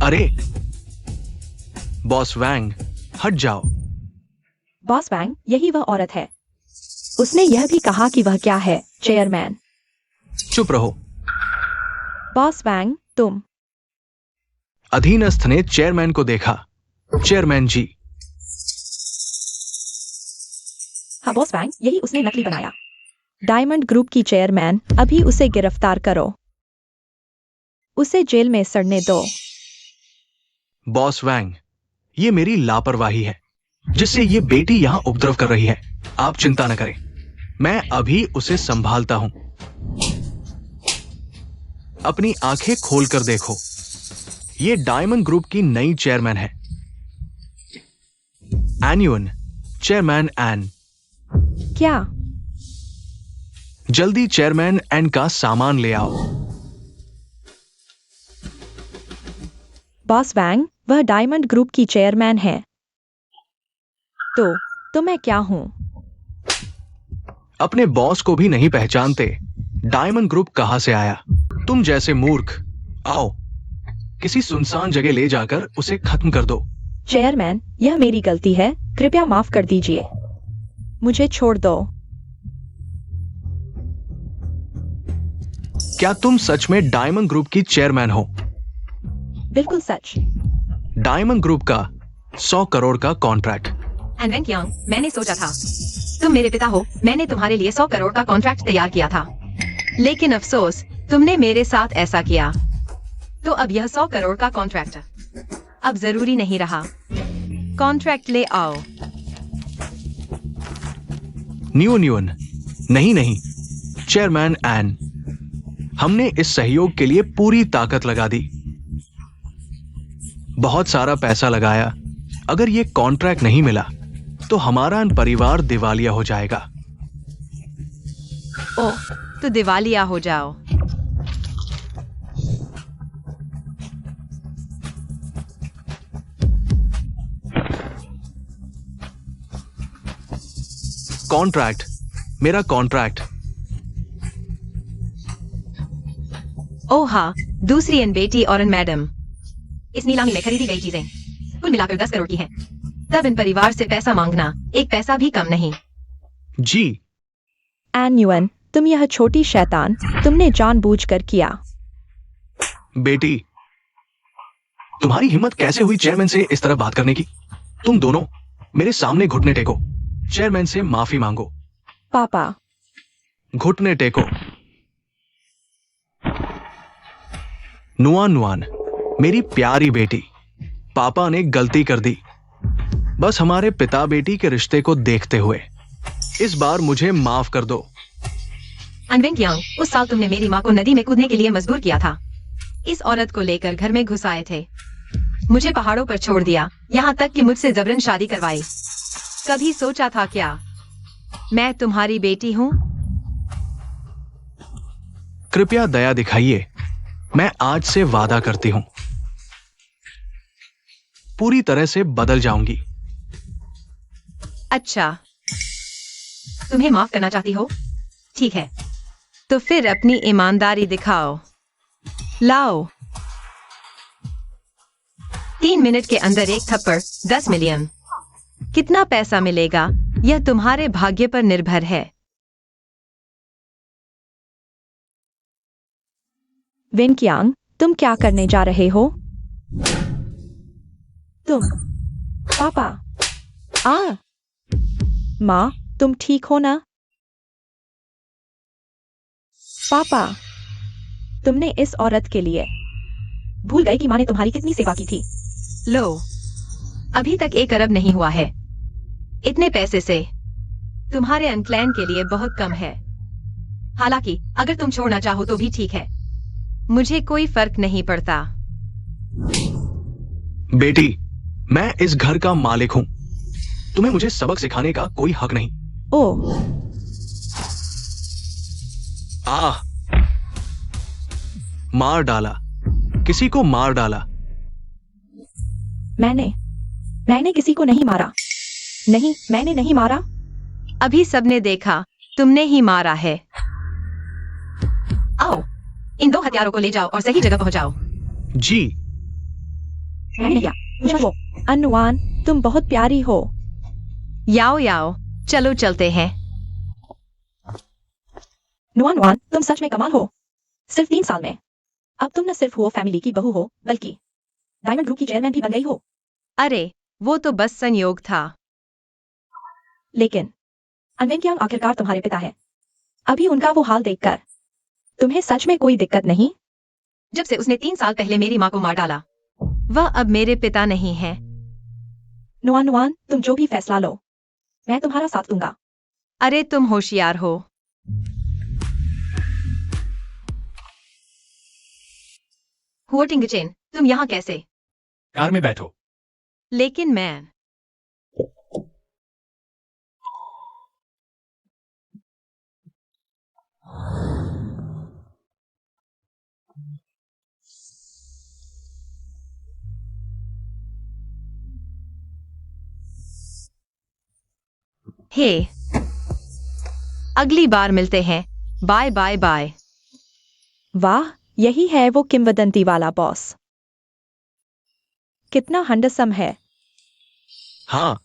अरे बॉस वैंग, हट जाओ। बॉस वैंग, यही वह औरत है। उसने यह भी कहा कि वह क्या है, चेयरमैन। चुप रहो। बॉस वैंग, तुम। अधीनस्थ ने चेयरमैन को देखा। चेयरमैन जी। हाँ बॉस वैंग, यही उसने नकली बनाया। डायमंड ग्रुप की चेयरमैन, अभी उसे गिरफ्तार करो। उसे जेल में सड़ने दो। बॉस वैंग, ये मेरी लापरवाही है जिससे ये बेटी यहां उपद्रव कर रही है। आप चिंता न करें, मैं अभी उसे संभालता हूं। अपनी आंखें खोलकर देखो, ये डायमंड ग्रुप की नई चेयरमैन है। एन्युअन, चेयरमैन एन। क्या? जल्दी चेयरमैन एन का सामान ले आओ। बॉस वैंग, वह डायमंड ग्रुप की चेयरमैन है। तो तो मैं क्या हूँ? अपने बॉस को भी नहीं पहचानते। डायमंड ग्रुप कहां से आया? तुम जैसे मूर्ख। आओ, किसी सुनसान जगह ले जाकर उसे खत्म कर दो। चेयरमैन, यह मेरी गलती है, कृपया माफ कर दीजिए। मुझे छोड़ दो। क्या तुम सच में डायमंड ग्रुप की चेयरमैन हो? बिल्कुल सच। डायमंड ग्रुप का 100 करोड़ का कॉन्ट्रैक्ट। एनवेंग यांग, मैंने सोचा था तुम मेरे पिता हो, मैंने तुम्हारे लिए 100 करोड़ का कॉन्ट्रैक्ट तैयार किया था, लेकिन अफसोस तुमने मेरे साथ ऐसा किया, तो अब यह 100 करोड़ का कॉन्ट्रैक्ट अब जरूरी नहीं रहा। कॉन्ट्रैक्ट ले आओ। न्यून, नहीं नहीं, चेयरमैन एन, हमने इस सहयोग के लिए पूरी ताकत लगा दी, बहुत सारा पैसा लगाया। अगर ये कॉन्ट्रैक्ट नहीं मिला तो हमारा परिवार दिवालिया हो जाएगा। ओह, तो दिवालिया हो जाओ। कॉन्ट्रैक्ट, मेरा कॉन्ट्रैक्ट। ओह हाँ, दूसरी एन बेटी और एन मैडम, इस नीलामी में खरीदी गई चीजें कुल मिलाकर 10 करोड़ की हैं। तब इन परिवार से पैसा मांगना एक पैसा भी कम नहीं। जी। एन युएन, तुम यह छोटी शैतान, तुमने जानबूझकर किया। बेटी, तुम्हारी हिम्मत कैसे हुई चेयरमैन से इस तरह बात करने की? तुम दोनों मेरे सामने घुटने टेको, चेयरमैन से माफी मांगो। पापा। घुटने टेको। नुआन, मेरी प्यारी बेटी, पापा ने गलती कर दी, बस हमारे पिता बेटी के रिश्ते को देखते हुए। इस बार मुझे माफ कर दो। अनवेंग यांग, उस साल तुमने मेरी माँ को नदी में कूदने के लिए मजबूर किया था। इस औरत को लेकर घर में घुस आए थे, मुझे पहाड़ों पर छोड़ दिया, यहाँ तक कि मुझसे जबरन शादी करवाई। कभी सोचा था क्या मैं तुम्हारी बेटी हूँ? कृपया दया दिखाइए, मैं आज से वादा करती हूं पूरी तरह से बदल जाऊंगी। अच्छा, तुम्हें माफ करना चाहती हो? ठीक है, तो फिर अपनी ईमानदारी दिखाओ। लाओ। 3 मिनट के अंदर एक थप्पड़ 10 मिलियन। कितना पैसा मिलेगा यह तुम्हारे भाग्य पर निर्भर है। विनक्यांग, तुम क्या करने जा रहे हो? तुम। पापा। माँ, तुम ठीक हो ना? पापा, तुमने इस औरत के लिए भूल गए कि माँ ने तुम्हारी कितनी सेवा की थी। लो, अभी तक 1 अरब नहीं हुआ है। इतने पैसे से तुम्हारे अनक्लैन के लिए बहुत कम है। हालांकि अगर तुम छोड़ना चाहो तो भी ठीक है, मुझे कोई फर्क नहीं पड़ता। बेटी, मैं इस घर का मालिक हूं, तुम्हें मुझे सबक सिखाने का कोई हक नहीं। ओह, मार डाला, किसी को मार डाला। मैंने किसी को नहीं मारा। नहीं, मैंने नहीं मारा। अभी सबने देखा, तुमने ही मारा है। आओ, इन 2 हथियारों को ले जाओ और सही जगह पहुंचाओ। जी। मैंने किया, मुझे वो। अनुवान, तुम बहुत प्यारी हो। याओ, चलो चलते हैं। नुआन, तुम सच में कमाल हो। सिर्फ 3 साल में अब तुम न सिर्फ वो फैमिली की बहू हो, बल्कि डायमंड ग्रुप की चेयरमैन भी बन गई हो। अरे, वो तो बस संयोग था। लेकिन अनवेंक्यांग आखिरकार तुम्हारे पिता है। अभी उनका वो हाल देखकर तुम्हें सच में कोई दिक्कत नहीं? जब से उसने 3 साल पहले मेरी माँ को मार डाला, वह अब मेरे पिता नहीं है। नुआन, तुम जो भी फैसला लो, मैं तुम्हारा साथ दूंगा। अरे, तुम होशियार हो। हुओटिंगचेन, तुम यहाँ कैसे? कार में बैठो। लेकिन मैं हे, अगली बार मिलते हैं। Bye bye bye. वाह, यही है वो किंवदंती वाला बॉस। कितना हंडसम है। हाँ,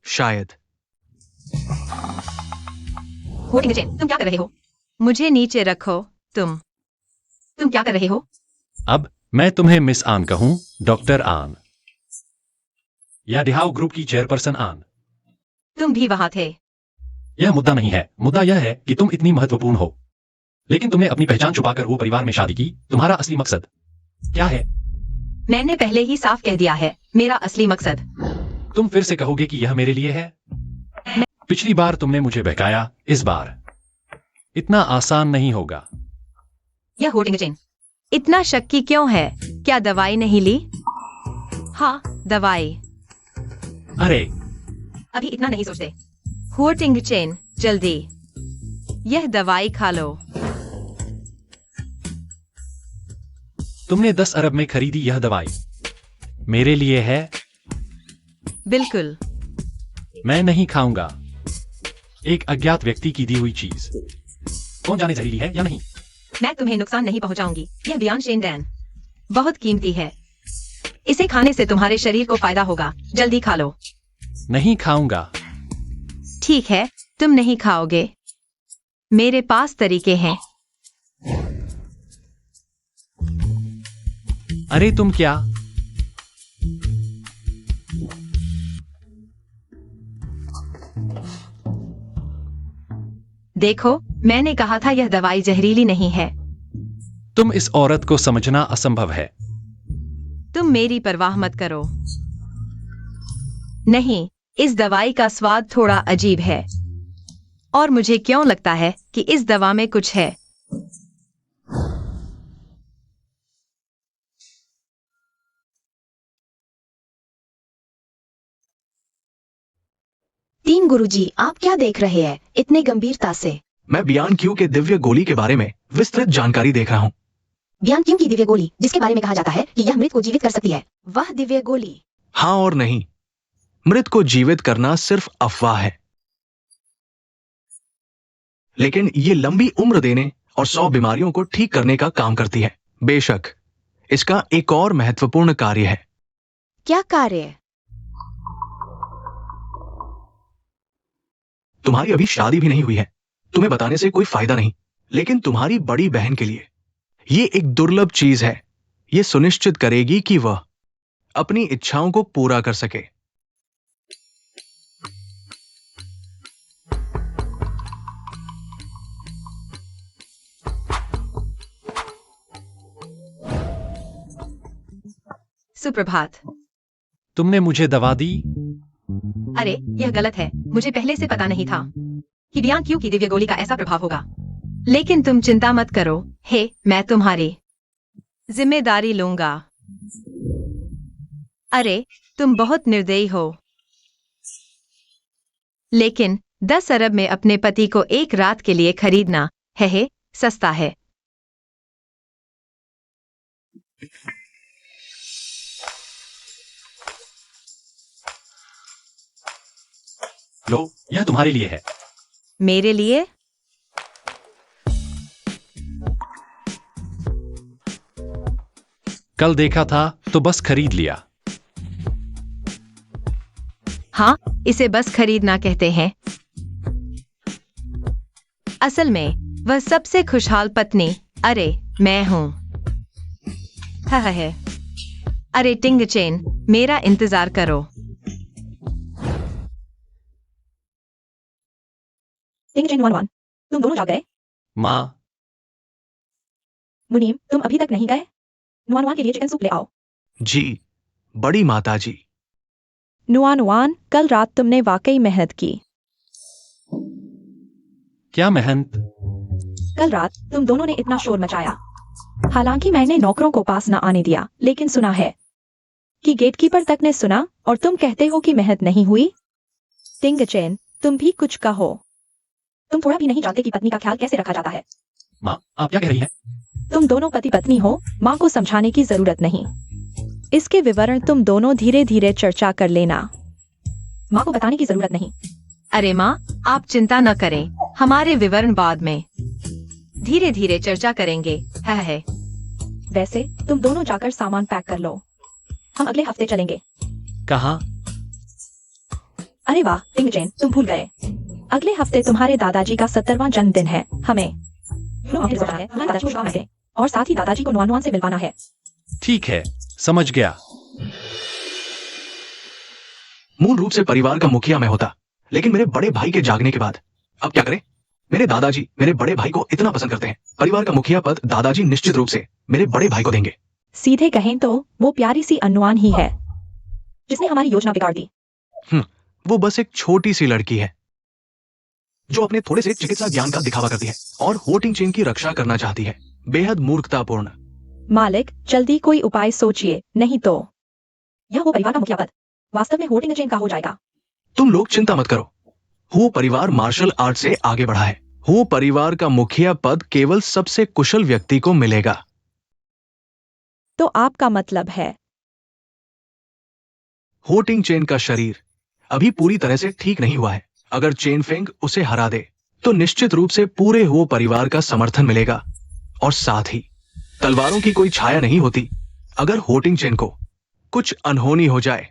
शायद। होल्डिंग द चेन, तुम क्या कर रहे हो? मुझे नीचे रखो। तुम क्या कर रहे हो? अब मैं तुम्हें मिस आन कहूं, डॉक्टर आन, या दिहाओ ग्रुप की चेयरपर्सन आन। तुम भी वहां थे। यह मुद्दा नहीं है। मुद्दा यह है कि तुम इतनी महत्वपूर्ण हो, लेकिन तुमने अपनी पहचान छुपाकर वो परिवार में शादी की। तुम्हारा असली मकसद क्या है? मैंने पहले ही साफ कह दिया है, मेरा असली मकसद। तुम फिर से कहोगे कि यह मेरे लिए है? पिछली बार तुमने मुझे बहकाया, इस बार इतना आसान नहीं होगा। यह होल्डिंग द चेन। इतना शक्की क्यों है? क्या दवाई नहीं ली? हाँ, दवाई। अरे, अभी इतना नहीं सोचते। होल्डिंग द चेन, जल्दी यह दवाई खा लो। तुमने 10 अरब में खरीदी यह दवाई मेरे लिए है? बिल्कुल। मैं नहीं खाऊंगा एक अज्ञात व्यक्ति की दी हुई चीज। कौन जाने जहरीली है या नहीं। मैं तुम्हें नुकसान नहीं पहुंचाऊंगी। यह बियॉन्ड शेन डैन बहुत कीमती है। इसे खाने से तुम्हारे शरीर को फायदा होगा। जल्दी खा लो। नहीं खाऊंगा। ठीक है, तुम नहीं खाओगे। मेरे पास तरीके हैं। अरे तुम क्या? देखो, मैंने कहा था यह दवाई जहरीली नहीं है। तुम इस औरत को समझना असंभव है। तुम मेरी परवाह मत करो। नहीं, इस दवाई का स्वाद थोड़ा अजीब है, और मुझे क्यों लगता है कि इस दवा में कुछ है। तीन गुरुजी, आप क्या देख रहे हैं इतने गंभीरता से? मैं बियान क्यू के दिव्य गोली के बारे में विस्तृत जानकारी देख रहा हूँ। बियान क्यों की दिव्य गोली, जिसके बारे में कहा जाता है कि यह मृत को जीवित कर सकती है, वह दिव्य गोली? हाँ और नहीं। मृत को जीवित करना सिर्फ अफवाह है, लेकिन ये लंबी उम्र देने और 100 बीमारियों को ठीक करने का काम करती है। बेशक, इसका एक और महत्वपूर्ण कार्य है। क्या कार्य? तुम्हारी अभी शादी भी नहीं हुई है, तुम्हें बताने से कोई फायदा नहीं, लेकिन तुम्हारी बड़ी बहन के लिए ये एक दुर्लभ चीज है। ये सुनिश्चित करेगी कि वह अपनी इच्छाओं को पूरा कर सके। सुप्रभात। तुमने मुझे दवा दी? अरे, यह गलत है। मुझे पहले से पता नहीं था कि बियॉन्ड क्यू की दिव्य गोली का ऐसा प्रभाव होगा। लेकिन तुम चिंता मत करो। हे, मैं तुम्हारी जिम्मेदारी लूंगा। अरे, तुम बहुत निर्दयी हो। लेकिन 10 अरब में अपने पति को एक रात के लिए खरीदना है सस्ता है। लो, यह तुम्हारे लिए है। मेरे लिए? कल देखा था तो बस खरीद लिया। हाँ, इसे बस खरीदना कहते हैं। असल में वह सबसे खुशहाल पत्नी, अरे मैं हूं। है। अरे टिंग चेन, मेरा इंतजार करो। टिंग चेन 1-1, तुम दोनों जा गए? माँ, मुनीम, तुम अभी तक नहीं गए? नुआन के लिए चिकन सूप ले आओ। जी, बड़ी माता जी। नुआन, कल रात तुमने वाकई मेहनत की। क्या मेहनत? कल रात तुम दोनों ने इतना शोर मचाया। हालांकि मैंने नौकरों को पास न आने दिया, लेकिन सुना है कि गेटकीपर तक ने सुना, और तुम कहते हो कि मेहनत नहीं हुई? टिंग चेन, तुम भी कुछ कहो। तुम थोड़ा भी नहीं जानते कि पत्नी का ख्याल कैसे रखा जाता है। माँ, आप क्या कह रही हैं? तुम दोनों पति पत्नी हो, माँ को समझाने की जरूरत नहीं। इसके विवरण तुम दोनों धीरे धीरे चर्चा कर लेना। माँ को बताने की जरूरत नहीं। अरे माँ, आप चिंता न करें, हमारे विवरण बाद में धीरे धीरे चर्चा करेंगे। है वैसे तुम दोनों जाकर सामान पैक कर लो, हम अगले हफ्ते चलेंगे। कहाँ? अरे वाह टिंगजेन, तुम भूल गए, अगले हफ्ते तुम्हारे दादाजी का 70वां जन्मदिन है। हमें हमारे दादाजी को मिलवाना है और साथ ही दादाजी को नुआनुआन से मिलवाना है। ठीक है, समझ गया। मूल रूप से परिवार का मुखिया मैं होता, लेकिन मेरे बड़े भाई के जागने के बाद अब क्या करें? मेरे दादाजी मेरे बड़े भाई को इतना पसंद करते हैं, परिवार का मुखिया पद दादाजी निश्चित रूप से मेरे बड़े भाई को देंगे। सीधे कहें तो वो प्यारी सी अनुआन ही है जिसने हमारी योजना बिगाड़ दी। वो बस एक छोटी सी लड़की है जो अपने थोड़े से चिकित्सा ज्ञान का दिखावा करती है और वोटिंग चेन की रक्षा करना चाहती है। बेहद मूर्खतापूर्ण। मालिक, जल्दी कोई उपाय सोचिए, नहीं तो यह वो परिवार का मुखिया पद वास्तव में वोटिंग चेन का हो जाएगा। तुम लोग चिंता मत करो, वो परिवार मार्शल आर्ट से आगे बढ़ा है। वो परिवार का मुखिया पद केवल सबसे कुशल व्यक्ति को मिलेगा। तो आपका मतलब है वोटिंग चेन का शरीर अभी पूरी तरह से ठीक नहीं हुआ है। अगर चेन फेंग उसे हरा दे तो निश्चित रूप से पूरे हो परिवार का समर्थन मिलेगा और साथ ही तलवारों की कोई छाया नहीं होती। अगर वोटिंग चेन को कुछ अनहोनी हो जाए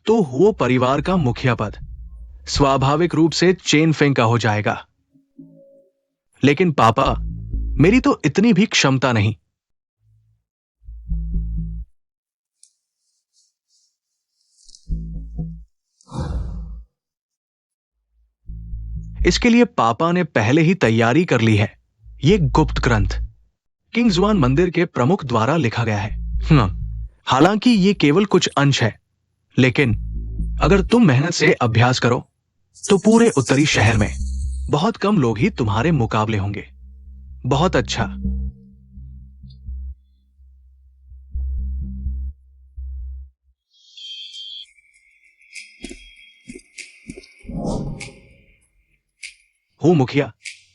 तो वो परिवार का मुखिया पद स्वाभाविक रूप से चेन फेंग का हो जाएगा। लेकिन पापा, मेरी तो इतनी भी क्षमता नहीं। इसके लिए पापा ने पहले ही तैयारी कर ली है। ये गुप्त ग्रंथ किंग्सवान मंदिर के प्रमुख द्वारा लिखा गया है। हालांकि ये केवल कुछ अंश है, लेकिन अगर तुम मेहनत से अभ्यास करो तो पूरे उत्तरी शहर में बहुत कम लोग ही तुम्हारे मुकाबले होंगे। बहुत अच्छा। हो मुखिया,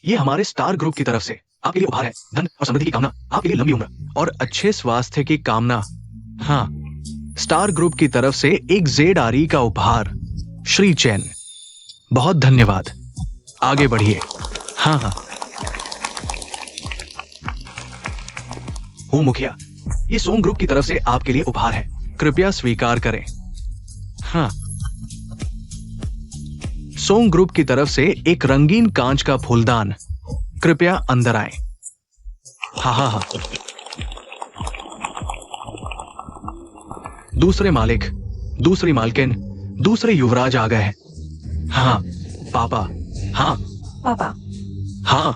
ये हमारे स्टार ग्रुप की तरफ से आपके लिए उपहार है। धन और समृद्धि की कामना, आपके लिए लंबी उम्र और अच्छे स्वास्थ्य की कामना। हाँ, स्टार ग्रुप की तरफ से एक ZRE का उपहार। श्री चैन, बहुत धन्यवाद। आगे बढ़िए। हाँ। हो मुखिया, ये सोम ग्रुप की तरफ से आपके लिए उपहार है, कृपया स्वीकार करें। हाँ, सोम ग्रुप की तरफ से एक रंगीन कांच का फूलदान, कृपया अंदर आए। हाँ। दूसरे मालिक, दूसरी मालकिन, दूसरे युवराज आ गए हैं। हाँ पापा। हाँ पापा। हाँ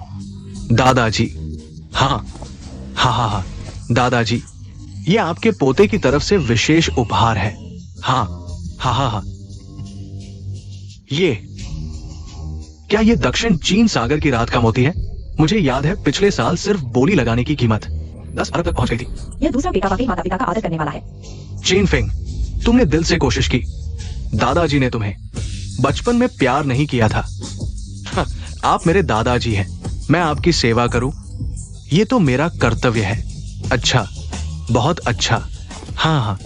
दादाजी। हाँ दादाजी, ये आपके पोते की तरफ से विशेष उपहार है। हाँ। ये क्या ये दक्षिण चीन सागर की रात का मोती है? मुझे याद है पिछले साल सिर्फ बोली लगाने की कीमत 10 अरब तक पहुंच गई थी। यह दूसरा बेटा वाकई माता पिता का आदर करने वाला है। चेन फेंग, तुमने दिल से कोशिश की। दादाजी ने तुम्हें बचपन में प्यार नहीं किया था। आप मेरे दादाजी हैं, मैं आपकी सेवा करूं, ये तो मेरा कर्तव्य है। अच्छा, बहुत अच्छा। हाँ,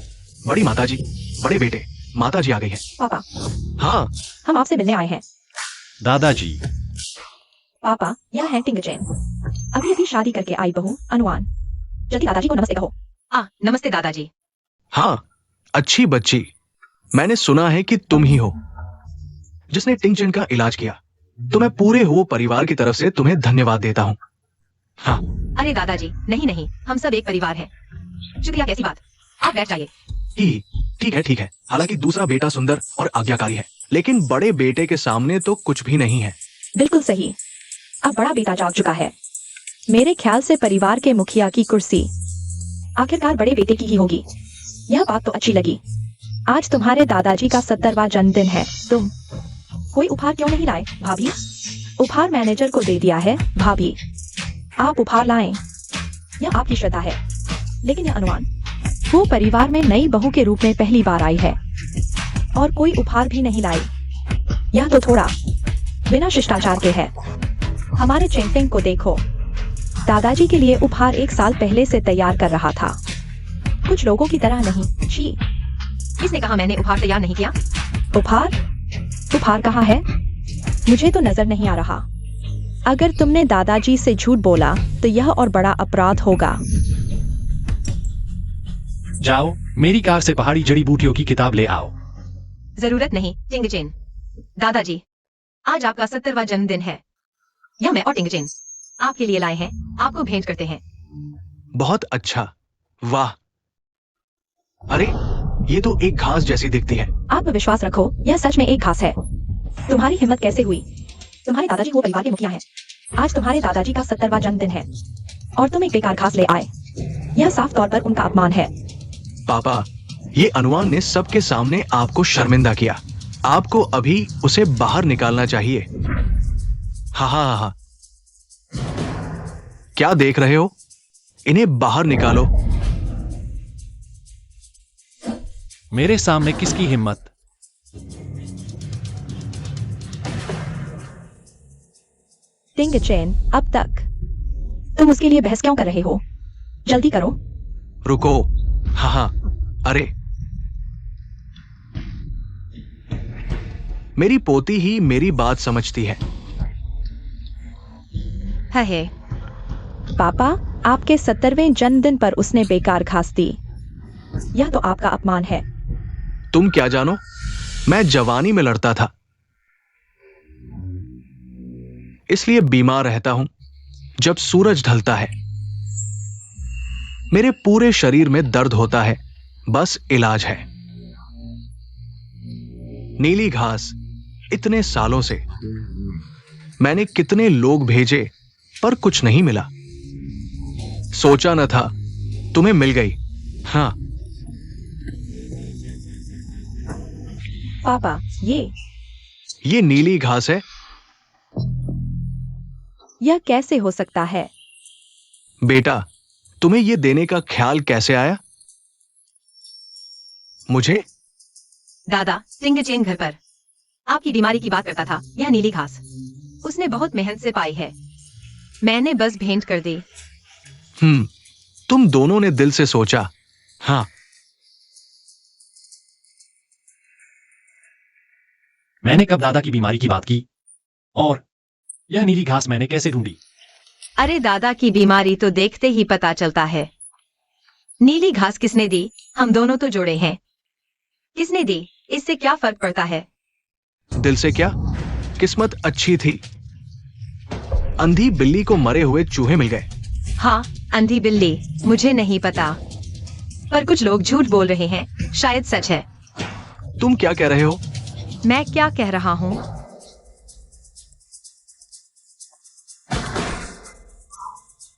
बड़ी माताजी, बड़े बेटे, माताजी आ गई है। पापा। हाँ, हम आपसे मिलने आए हैं। दादाजी। पापा, यह है टिंगजेन, अभी शादी करके आई बहू अनुआन। जल्दी दादाजी को नमस्ते कहो। नमस्ते दादाजी। हाँ, अच्छी बच्ची, मैंने सुना है कि तुम ही हो जिसने टिंगजेन का इलाज किया, तो मैं पूरे हो परिवार की तरफ से तुम्हें धन्यवाद देता हूँ। हाँ। अरे दादाजी, नहीं, हम सब एक परिवार है। शुक्रिया, कैसी बात, आप बैठ जाइए। ठीक है। हालांकि दूसरा बेटा सुंदर और आज्ञाकारी है, लेकिन बड़े बेटे के सामने तो कुछ भी नहीं है। बिल्कुल सही, अब बड़ा बेटा जाग चुका है। मेरे ख्याल से परिवार के मुखिया की कुर्सी आखिरकार बड़े बेटे की ही होगी। यह बात तो अच्छी लगी। आज तुम्हारे दादाजी का 70वां जन्मदिन है। तुम कोई उपहार क्यों नहीं लाए भाभी? उपहार मैनेजर को दे दिया है भाभी। आप उपहार लाएं, यह आपकी श्रद्धा है। लेकिन यह अनुमान वो परिवार में नई बहू के रूप में पहली बार आई है और कोई उपहार भी नहीं लाई। यह तो थोड़ा बिना शिष्टाचार के है। हमारे चेंगफेंग को देखो, दादाजी के लिए उपहार 1 साल पहले से तैयार कर रहा था, कुछ लोगों की तरह नहीं। छी, किसने कहा मैंने उपहार तैयार नहीं किया? उपहार उपहार कहाँ है? मुझे तो नजर नहीं आ रहा। अगर तुमने दादाजी से झूठ बोला तो यह और बड़ा अपराध होगा। जाओ, मेरी कार से पहाड़ी जड़ी बूटियों की किताब ले आओ। जरूरत नहीं टिंगचेन। दादाजी, आज आपका 70वां जन्मदिन है। यह मैं और टिंगचेन आपके लिए लाए हैं, आपको भेंट करते हैं। बहुत अच्छा, वाह। अरे, ये तो एक घास जैसी दिखती है। आत्मविश्वास रखो, यह सच में एक घास है। तुम्हारी हिम्मत कैसे हुई? तुम्हारे दादाजी वो परिवार के मुखिया हैं। आज तुम्हारे दादाजी का 70वां जन्मदिन है और तुम एक बेकार घास ले आए। यह साफ तौर पर उनका अपमान है। पापा, ये अनुमान ने सबके सामने आपको शर्मिंदा किया। आपको अभी उसे बाहर निकालना चाहिए। हाँ हाँ हाँ हाँ। क्या देख रहे हो? इन्हें बाहर निकालो। मेरे सामने किसकी हिम्मत? टिंगचेन, अब तक तुम उसके लिए बहस क्यों कर रहे हो? जल्दी करो। रुको। हाँ हाँ। अरे, मेरी पोती ही मेरी बात समझती है। है पापा, आपके 70वें जन्मदिन पर उसने बेकार घास दी। यह तो आपका अपमान है। तुम क्या जानो? मैं जवानी में लड़ता था, इसलिए बीमार रहता हूं जब सूरज ढलता है। मेरे पूरे शरीर में दर्द होता है, बस इलाज है। नीली घास, इतने सालों से मैंने कितने लोग भेजे पर कुछ नहीं मिला। सोचा न था, तुम्हें मिल गई। हाँ पापा, ये नीली घास है। यह कैसे हो सकता है? बेटा, तुम्हें यह देने का ख्याल कैसे आया? मुझे? दादा, टिंगचेन घर पर आपकी बीमारी की बात करता था। यह नीली घास उसने बहुत मेहनत से पाई है, मैंने बस भेंट कर दी। तुम दोनों ने दिल से सोचा। हाँ, मैंने कब दादा की बीमारी की बात की? और यह नीली घास मैंने कैसे ढूंढी? अरे दादा की बीमारी तो देखते ही पता चलता है। नीली घास किसने दी? हम दोनों तो जोड़े हैं। किसने दी, इससे क्या फर्क पड़ता है? दिल से क्या? किस्मत अच्छी थी, अंधी बिल्ली को मरे हुए चूहे मिल गए। हाँ, अंधी बिल्ली, मुझे नहीं पता, पर कुछ लोग झूठ बोल रहे हैं। शायद सच है। तुम क्या कह रहे हो? मैं क्या कह रहा हूँ?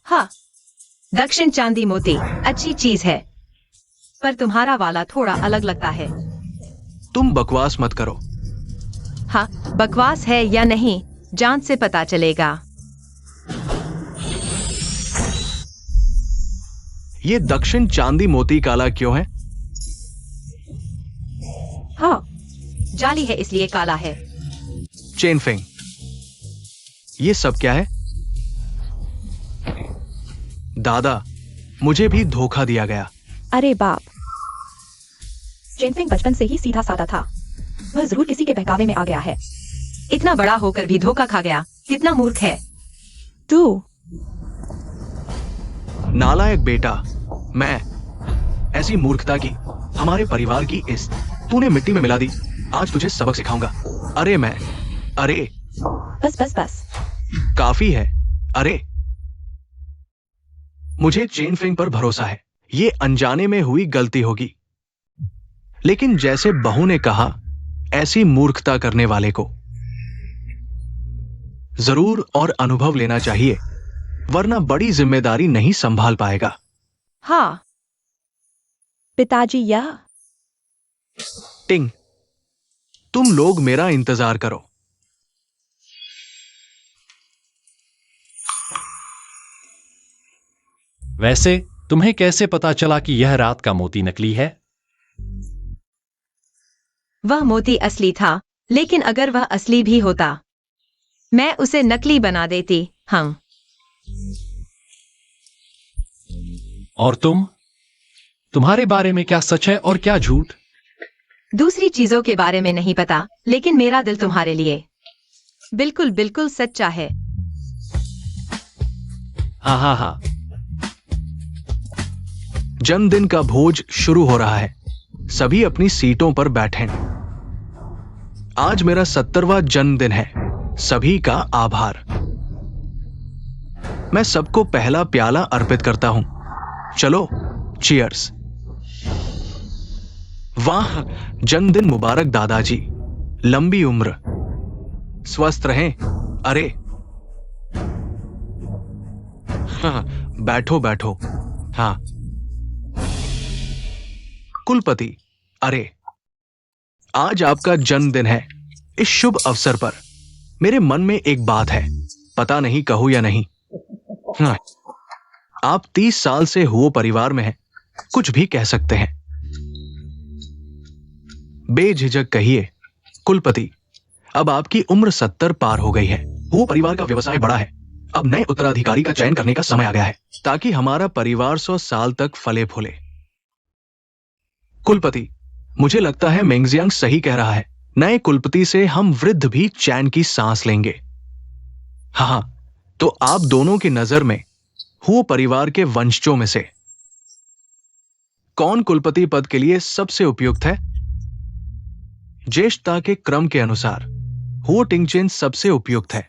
हाँ, दक्षिण चांदी मोती अच्छी चीज है, पर तुम्हारा वाला थोड़ा अलग लगता है। तुम बकवास मत करो। हाँ, बकवास है या नहीं, जांच से पता चलेगा। ये दक्षिण चांदी मोती काला क्यों है? हाँ, जाली है इसलिए काला है। चेनफेंग, ये सब क्या है? दादा, मुझे भी धोखा दिया गया। अरे बाप, चेनफेंग बचपन से ही सीधा साधा था। वह जरूर किसी के बहकावे में आ गया है। इतना बड़ा होकर भी धोखा खा गया, कितना मूर्ख है तू। नालायक बेटा, मैं ऐसी मूर्खता की, हमारे परिवार की इस तूने मिट्टी में मिला दी। आज तुझे सबक सिखाऊंगा। अरे बस बस बस। काफी है। अरे, मुझे चेनफेंग पर भरोसा है, ये अनजाने में हुई गलती होगी। लेकिन जैसे बहू ने कहा, ऐसी मूर्खता करने वाले को जरूर और अनुभव लेना चाहिए, वरना बड़ी जिम्मेदारी नहीं संभाल पाएगा। हाँ पिताजी, यह टिंग, तुम लोग मेरा इंतजार करो। वैसे तुम्हें कैसे पता चला कि यह रात का मोती नकली है? वह मोती असली था, लेकिन अगर वह असली भी होता, मैं उसे नकली बना देती। हम और तुम्हारे बारे में क्या सच है और क्या झूठ? दूसरी चीजों के बारे में नहीं पता, लेकिन मेरा दिल तुम्हारे लिए बिल्कुल बिल्कुल सच्चा है। हाँ हाँ हाँ। जन्मदिन का भोज शुरू हो रहा है। सभी अपनी सीटों पर बैठें। आज मेरा 70वां जन्मदिन है। सभी का आभार। मैं सबको पहला प्याला अर्पित करता हूं। चलो, चीयर्स। वाह, जन्मदिन मुबारक दादाजी। लंबी उम्र, स्वस्थ रहें। अरे हाँ, बैठो बैठो। हाँ। कुलपति, अरे आज आपका जन्मदिन है। इस शुभ अवसर पर मेरे मन में एक बात है, पता नहीं कहूं या नहीं। हाँ, आप 30 साल से हुओ परिवार में हैं, कुछ भी कह सकते हैं। बेझिझक कहिए। कुलपति, अब आपकी उम्र 70 पार हो गई है। हुओ परिवार का व्यवसाय बड़ा है। अब नए उत्तराधिकारी का चयन करने का समय आ गया है, ताकि हमारा परिवार 100 साल तक फले फूले। कुलपति, मुझे लगता है मेंगजियांग सही कह रहा है। नए कुलपति से हम वृद्ध भी चैन की सांस लेंगे। हाँ, तो आप दोनों की नजर में हुओ परिवार के वंशजों में से कौन कुलपति पद के लिए सबसे उपयुक्त है? ज्येष्ठता के क्रम के अनुसार हुओ टिंगचेन सबसे उपयुक्त है,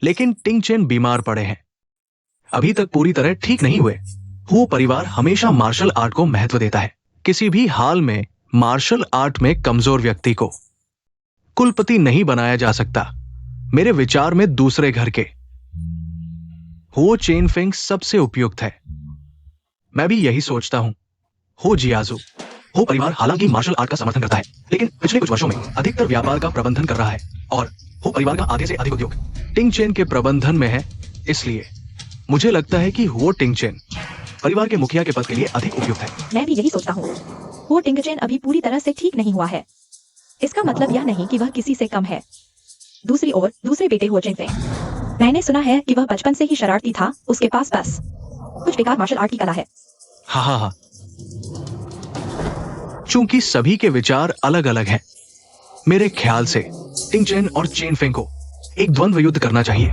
लेकिन टिंगचेन बीमार पड़े हैं, अभी तक पूरी तरह ठीक नहीं हुए। हुओ परिवार हमेशा मार्शल आर्ट को महत्व देता है। किसी भी हाल में मार्शल आर्ट में कमजोर व्यक्ति को कुलपति नहीं बनाया जा सकता। मेरे विचार में दूसरे घर के हुओ चेनफेंग सबसे उपयुक्त है। मैं भी यही सोचता हूं। हो जियाजू। हो परिवार हालांकि मार्शल आर्ट का समर्थन करता है, लेकिन पिछले कुछ वर्षों में अधिकतर व्यापार का प्रबंधन कर रहा है, और हो परिवार का आधे से अधिक उद्योग टिंगचेन के प्रबंधन में है। इसलिए मुझे लगता है कि हुओ टिंगचेन परिवार के मुखिया के पद के लिए अधिक उपयुक्त है। मैं भी यही सोचता हूँ। हुओ टिंगचेन अभी पूरी तरह से ठीक नहीं हुआ है। इसका मतलब यह नहीं कि वह किसी से कम है। दूसरी ओर दूसरे बेटे हुओ चेनफेंग, मैंने सुना है कि वह बचपन से ही शरारती था। उसके पास बस कुछ बेकार मार्शल आर्ट की कला है। हाँ हाँ हाँ। चूंकि सभी के विचार अलग अलग हैं, मेरे ख्याल से टिंगचेन और चेनफेंग को एक द्वंद्व युद्ध करना चाहिए,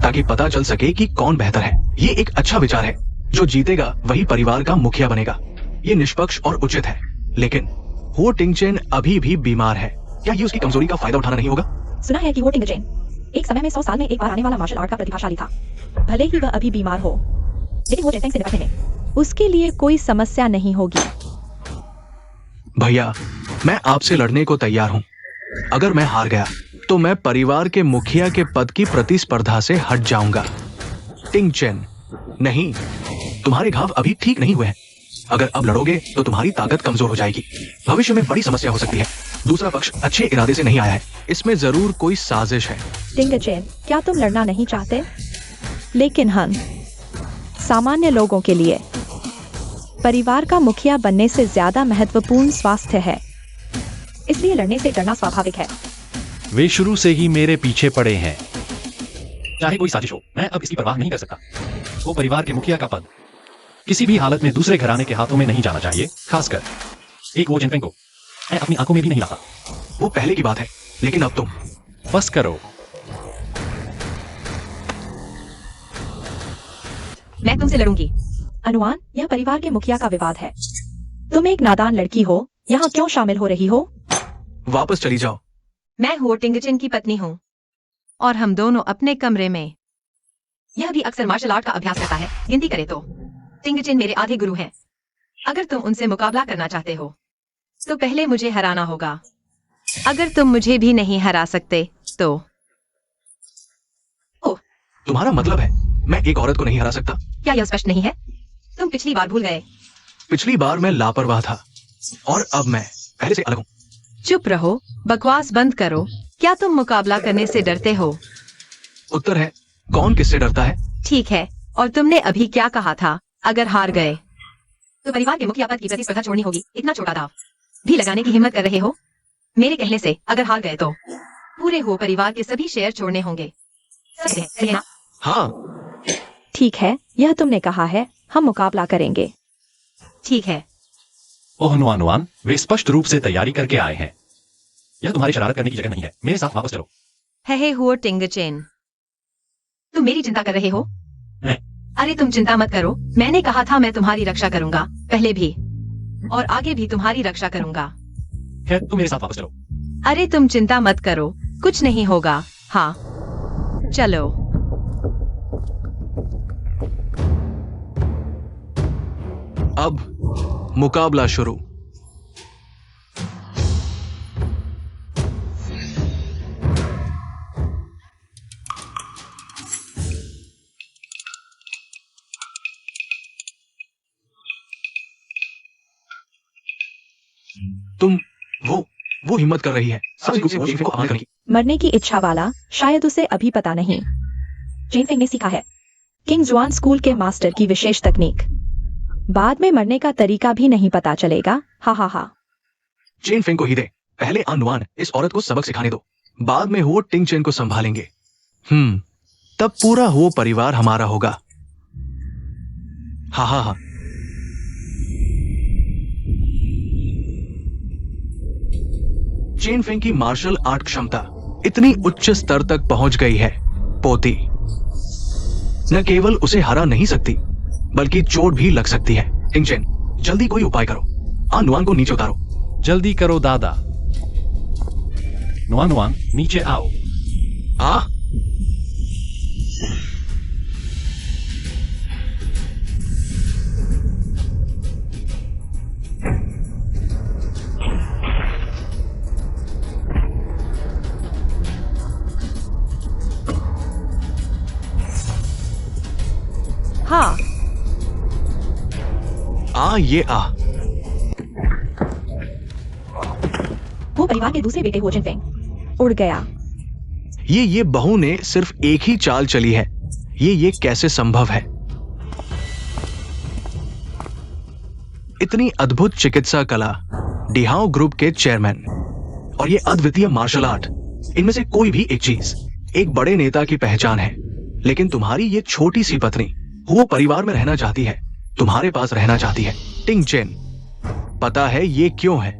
ताकि पता चल सके कि कौन बेहतर है। ये एक अच्छा विचार है। जो जीतेगा वही परिवार का मुखिया बनेगा। ये निष्पक्ष और उचित है। लेकिन हुओ टिंगचेन अभी भी बीमार है। क्या ये उसकी कमजोरी का फायदा उठाना नहीं होगा? सुना है कि हुओ टिंगचेन एक समय में 100 साल में एक बार आने वाला मार्शल आर्ट का प्रतिभाशाली था। भले ही वह अभी बीमार हो, लेकिन वो चेनफेंग से निपटने में उसके लिए कोई समस्या नहीं होगी। भैया, मैं आपसे लड़ने को तैयार हूं। अगर मैं हार गया तो मैं परिवार के मुखिया के पद की प्रतिस्पर्धा से हट जाऊंगा। टिंगचेन, नहीं, तुम्हारे घाव अभी ठीक नहीं हुए हैं। अगर अब लड़ोगे तो तुम्हारी ताकत कमजोर हो जाएगी। भविष्य में बड़ी समस्या हो सकती है। दूसरा पक्ष अच्छे इरादे से नहीं आया है। इसमें जरूर कोई साजिश है। टिंगचेन, क्या तुम लड़ना नहीं चाहते? लेकिन हम सामान्य लोगों के लिए परिवार का मुखिया बनने से ज्यादा महत्वपूर्ण स्वास्थ्य है, इसलिए लड़ने से डरना स्वाभाविक है। वे शुरू से ही मेरे पीछे पड़े हैं। चाहे कोई साजिश हो, मैं अब इसकी परवाह नहीं कर सकता। वो परिवार के मुखिया का पद किसी भी हालत में दूसरे घराने के हाथों में नहीं जाना चाहिए, खासकर एक वो चेनफेंग को मैं अपनी आंखों में भी नहीं लाता। वो पहले की बात है, लेकिन अब तुम बस करो। मैं तुमसे लड़ूंगी। अनुमान, यह परिवार के मुखिया का विवाद है। तुम एक नादान लड़की हो, यहाँ क्यों शामिल हो रही हो? वापस चली जाओ। मैं हुओ टिंगचेन की पत्नी हूँ, और हम दोनों अपने कमरे में। यह भी अक्सर मार्शल आर्ट का अभ्यास करता है। गिनती करे तो टिंगचेन मेरे आधे गुरु हैं। अगर तुम उनसे मुकाबला करना चाहते हो तो पहले मुझे हराना होगा। अगर तुम मुझे भी नहीं हरा सकते तो तुम्हारा मतलब है मैं एक औरत को नहीं हरा सकता? क्या यह स्पष्ट नहीं है? तुम पिछली बार भूल गए। पिछली बार मैं लापरवाह था, और अब मैं पहले से अलग हूँ। चुप रहो, बकवास बंद करो। क्या तुम मुकाबला करने से डरते हो? उत्तर है, कौन किससे डरता है? ठीक है, और तुमने अभी क्या कहा था? अगर हार गए तो परिवार के मुखिया पद की प्रतिस्पर्धा छोड़नी होगी। इतना छोटा दाव भी लगाने की हिम्मत कर रहे हो? मेरे कहने से अगर हार गए तो पूरे हो परिवार के सभी शेयर छोड़ने होंगे। सही है ना? हाँ। ठीक है, यह तुमने कहा है, हम मुकाबला करेंगे। ठीक है। ओह नुआन, वे स्पष्ट रूप से तैयारी करके आए हैं। यह तुम्हारी शरारत करने की जगह नहीं है। मेरे साथ वापस चलो। हे हुआ टिंगचेन, तुम मेरी चिंता कर रहे हो? नहीं। अरे तुम चिंता मत करो, मैंने कहा था मैं तुम्हारी रक्षा करूंगा, पहले भी और आगे भी तुम्हारी रक्षा करूंगा। खैर, तुम मेरे साथ वापस चलो। अरे तुम चिंता मत करो, कुछ नहीं होगा। हाँ चलो। अब मुकाबला शुरू। तुम वो हिम्मत कर रही है सच रूप से चेन फेंग को अपमान करने की। मरने की इच्छा वाला शायद उसे अभी पता नहीं। चेन फेंग ने सीखा है किंग जुआन स्कूल के मास्टर की विशेष तकनीक। बाद में मरने का तरीका भी नहीं पता चलेगा। हा हा हा। चेन फेंग को ही दे। पहले अनुआन इस औरत को सबक सिखाने दो, बाद में वो टिंग चेन को संभालेंगे। तब पूरा वो परिवार हमारा होगा। हा हा हा। चेन फेंग की मार्शल आर्ट क्षमता इतनी उच्च स्तर तक पहुंच गई है, पोती न केवल उसे हरा नहीं सकती बल्कि चोट भी लग सकती है। टिंग चेन, जल्दी कोई उपाय करो, नुआन को नीचे उतारो। जल्दी करो दादा। नुआन, नीचे आओ। आ हाँ ये आ। वो परिवार के दूसरे बेटे हो चेन फेंग उड़ गया। ये बहू ने सिर्फ एक ही चाल चली है। ये कैसे संभव है? इतनी अद्भुत चिकित्सा कला, डिहाओ ग्रुप के चेयरमैन और ये अद्वितीय मार्शल आर्ट, इनमें से कोई भी एक चीज एक बड़े नेता की पहचान है। लेकिन तुम्हारी ये छोटी सी पत्नी वो परिवार में रहना चाहती है, तुम्हारे पास रहना चाहती है। टिंग चेन, पता है ये क्यों है?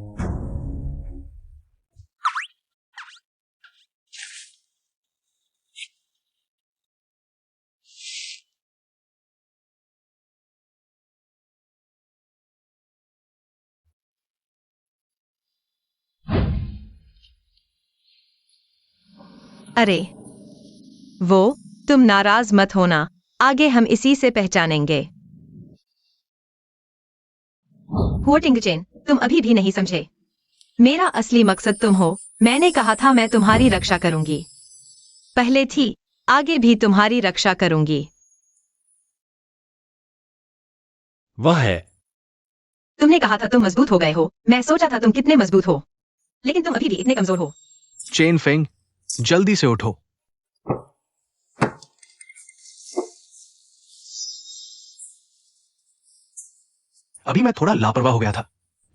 अरे वो, तुम नाराज मत होना, आगे हम इसी से पहचानेंगे। हुआ टिंगचेन, तुम अभी भी नहीं समझे। मेरा असली मकसद तुम हो। मैंने कहा था मैं तुम्हारी रक्षा करूंगी, पहले थी, आगे भी तुम्हारी रक्षा करूंगी। वह है। तुमने कहा था तुम मजबूत हो गए हो, मैं सोचा था तुम कितने मजबूत हो, लेकिन तुम अभी भी इतने कमजोर हो। चेन फेंग, जल्दी से उठो। अभी मैं थोड़ा लापरवाह हो गया था,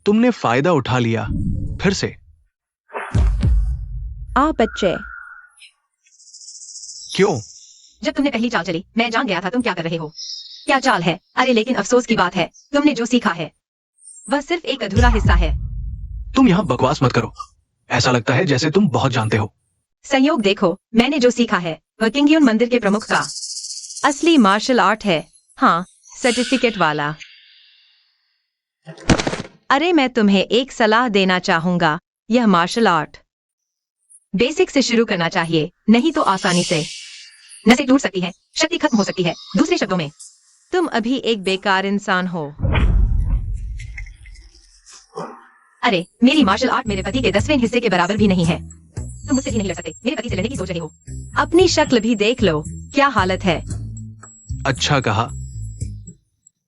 तुमने फायदा उठा लिया फिर से। बच्चे, क्यों? जब तुमने पहली चाल चली मैं जान गया था तुम क्या कर रहे हो। क्या चाल है? अरे लेकिन अफसोस की बात है, तुमने जो सीखा है वह सिर्फ एक अधूरा हिस्सा है। तुम यहां बकवास मत करो, ऐसा लगता है जैसे तुम बहुत जानते हो। संयोग देखो, मैंने जो सीखा है वह किंगयुन मंदिर के प्रमुख का असली मार्शल आर्ट है। हाँ, सर्टिफिकेट वाला। अरे मैं तुम्हें एक सलाह देना चाहूंगा, यह मार्शल आर्ट बेसिक से शुरू करना चाहिए, नहीं तो आसानी से नसें टूट सकती है, शक्ति खत्म हो सकती है। दूसरे शब्दों में तुम अभी एक बेकार इंसान हो। अरे मेरी मार्शल आर्ट मेरे पति के 10वें हिस्से के बराबर भी नहीं है। तुम मुझसे भी नहीं लड़ सकते, मेरे पति से लड़ने की सोच रहे हो। अपनी शक्ल भी देख लो, क्या हालत है। अच्छा कहा।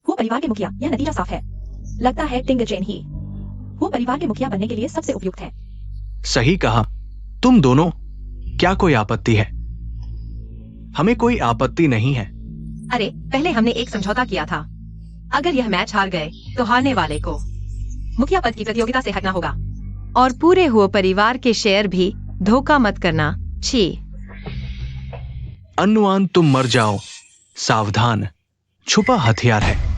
वो परिवार के मुखिया, यह नतीजा साफ है। लगता है टिंग चेन ही वो परिवार के मुखिया बनने के लिए सबसे उपयुक्त है। सही कहा। तुम दोनों, क्या कोई आपत्ति है? हमें कोई आपत्ति नहीं है। अरे पहले हमने एक समझौता किया था, अगर यह मैच हार गए तो हारने वाले को मुखिया पद की प्रतियोगिता से हटना होगा, और पूरे हुए परिवार के शेयर भी। धोखा मत करना। छी। अनुआन, तुम मर जाओ। सावधान, छुपा हथियार है।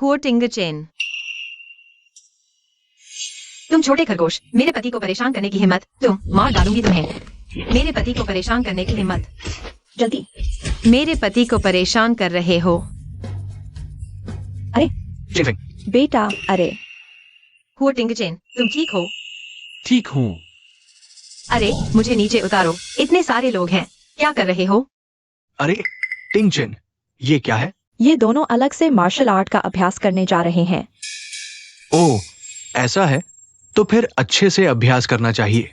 हुओ टिंग चेन। तुम छोटे खरगोश, मेरे पति को परेशान करने की हिम्मत, तुम मार डालूंगी तुम्हें। मेरे पति को परेशान करने की हिम्मत। जल्दी। मेरे पति को परेशान कर रहे हो। अरे चिंफिंग, बेटा, अरे हुओ टिंग चेन, तुम ठीक हो? ठीक हूँ। अरे मुझे नीचे उतारो, इतने सारे लोग हैं, क्या कर रहे हो? अरे टिंगचिन, ये क्या है? ये दोनों अलग से मार्शल आर्ट का अभ्यास करने जा रहे हैं। ओह, ऐसा है तो फिर अच्छे से अभ्यास करना चाहिए।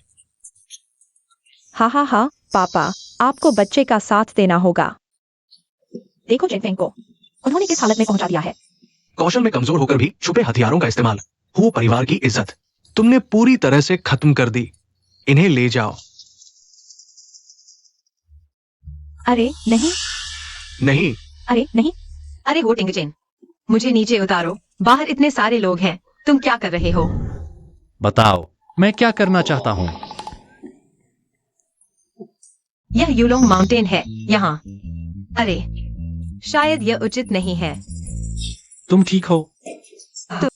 हाँ, पापा, आपको बच्चे का साथ देना होगा। देखो जिनफिंग को, उन्होंने किस हालत में पहुंचा दिया है। कौशल में कमजोर होकर भी छुपे हथियारों का इस्तेमाल, वो परिवार की इज्जत तुमने पूरी तरह से खत्म कर दी। इन्हें ले जाओ। अरे नहीं, नहीं, अरे नहीं, अरे हुओ टिंग चेन, मुझे नीचे उतारो, बाहर इतने सारे लोग हैं, तुम क्या कर रहे हो? बताओ, मैं क्या करना चाहता हूँ? यह यूलोंग माउंटेन है, यहाँ। अरे शायद यह उचित नहीं है। तुम ठीक हो?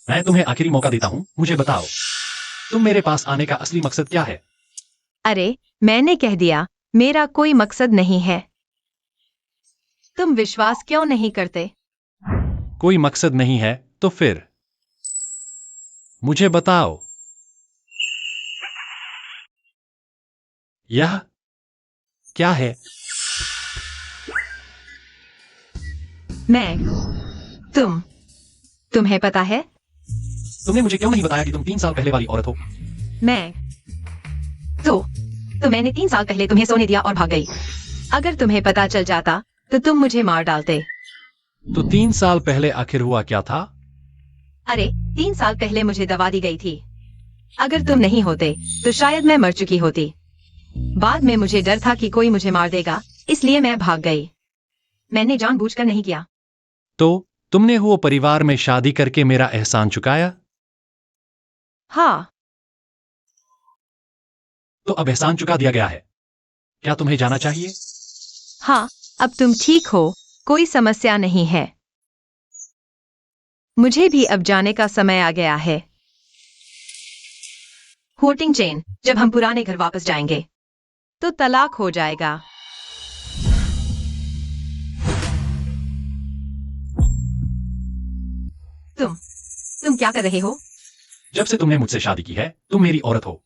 मैं तुम्हें आखिरी मौका देता हूँ, मुझे बताओ, तुम मेरे पास आने का असली मकसद क्या है? अरे मैंने कह दिया, मेरा कोई मकसद नहीं है। तुम विश्वास क्यों नहीं करते? कोई मकसद नहीं है तो फिर मुझे बताओ। यह क्या है? तुम्हें पता है? तुमने मुझे क्यों नहीं बताया कि तुम 3 साल पहले वाली औरत हो? तो मैंने 3 साल पहले तुम्हें सोने दिया और भाग गई। अगर तुम्हें पता चल जाता तो तुम मुझे मार डालते। तो 3 साल पहले आखिर हुआ क्या था? अरे 3 साल पहले मुझे दवा दी गई थी। अगर तुम नहीं होते तो शायद मैं मर चुकी होती। बाद में मुझे डर था कि कोई मुझे मार देगा, इसलिए मैं भाग गई। मैंने जानबूझकर नहीं किया। तो तुमने हुआ परिवार में शादी करके मेरा एहसान चुकाया? हाँ। तो अब एहसान चुका दिया गया है, क्या तुम्हें जाना चाहिए? हाँ, अब तुम ठीक हो, कोई समस्या नहीं है। मुझे भी अब जाने का समय आ गया है। हुओ टिंग चेन, जब हम पुराने घर वापस जाएंगे तो तलाक हो जाएगा। तुम क्या कर रहे हो? जब से तुमने मुझसे शादी की है, तुम मेरी औरत हो।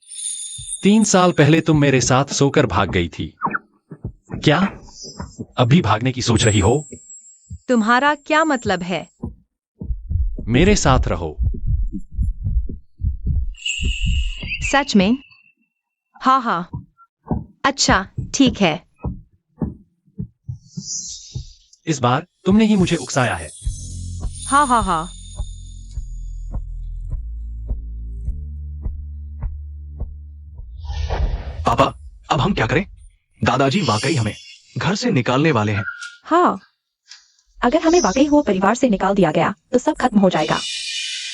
3 साल पहले तुम मेरे साथ सोकर भाग गई थी। क्या अभी भागने की सोच रही हो? तुम्हारा क्या मतलब है? मेरे साथ रहो। सच में? हाँ, अच्छा ठीक है। इस बार तुमने ही मुझे उकसाया है। हाँ। पापा, अब हम क्या करें? दादाजी वाकई हमें घर से निकालने वाले हैं। हाँ, अगर हमें वाकई वो परिवार से निकाल दिया गया तो सब खत्म हो जाएगा।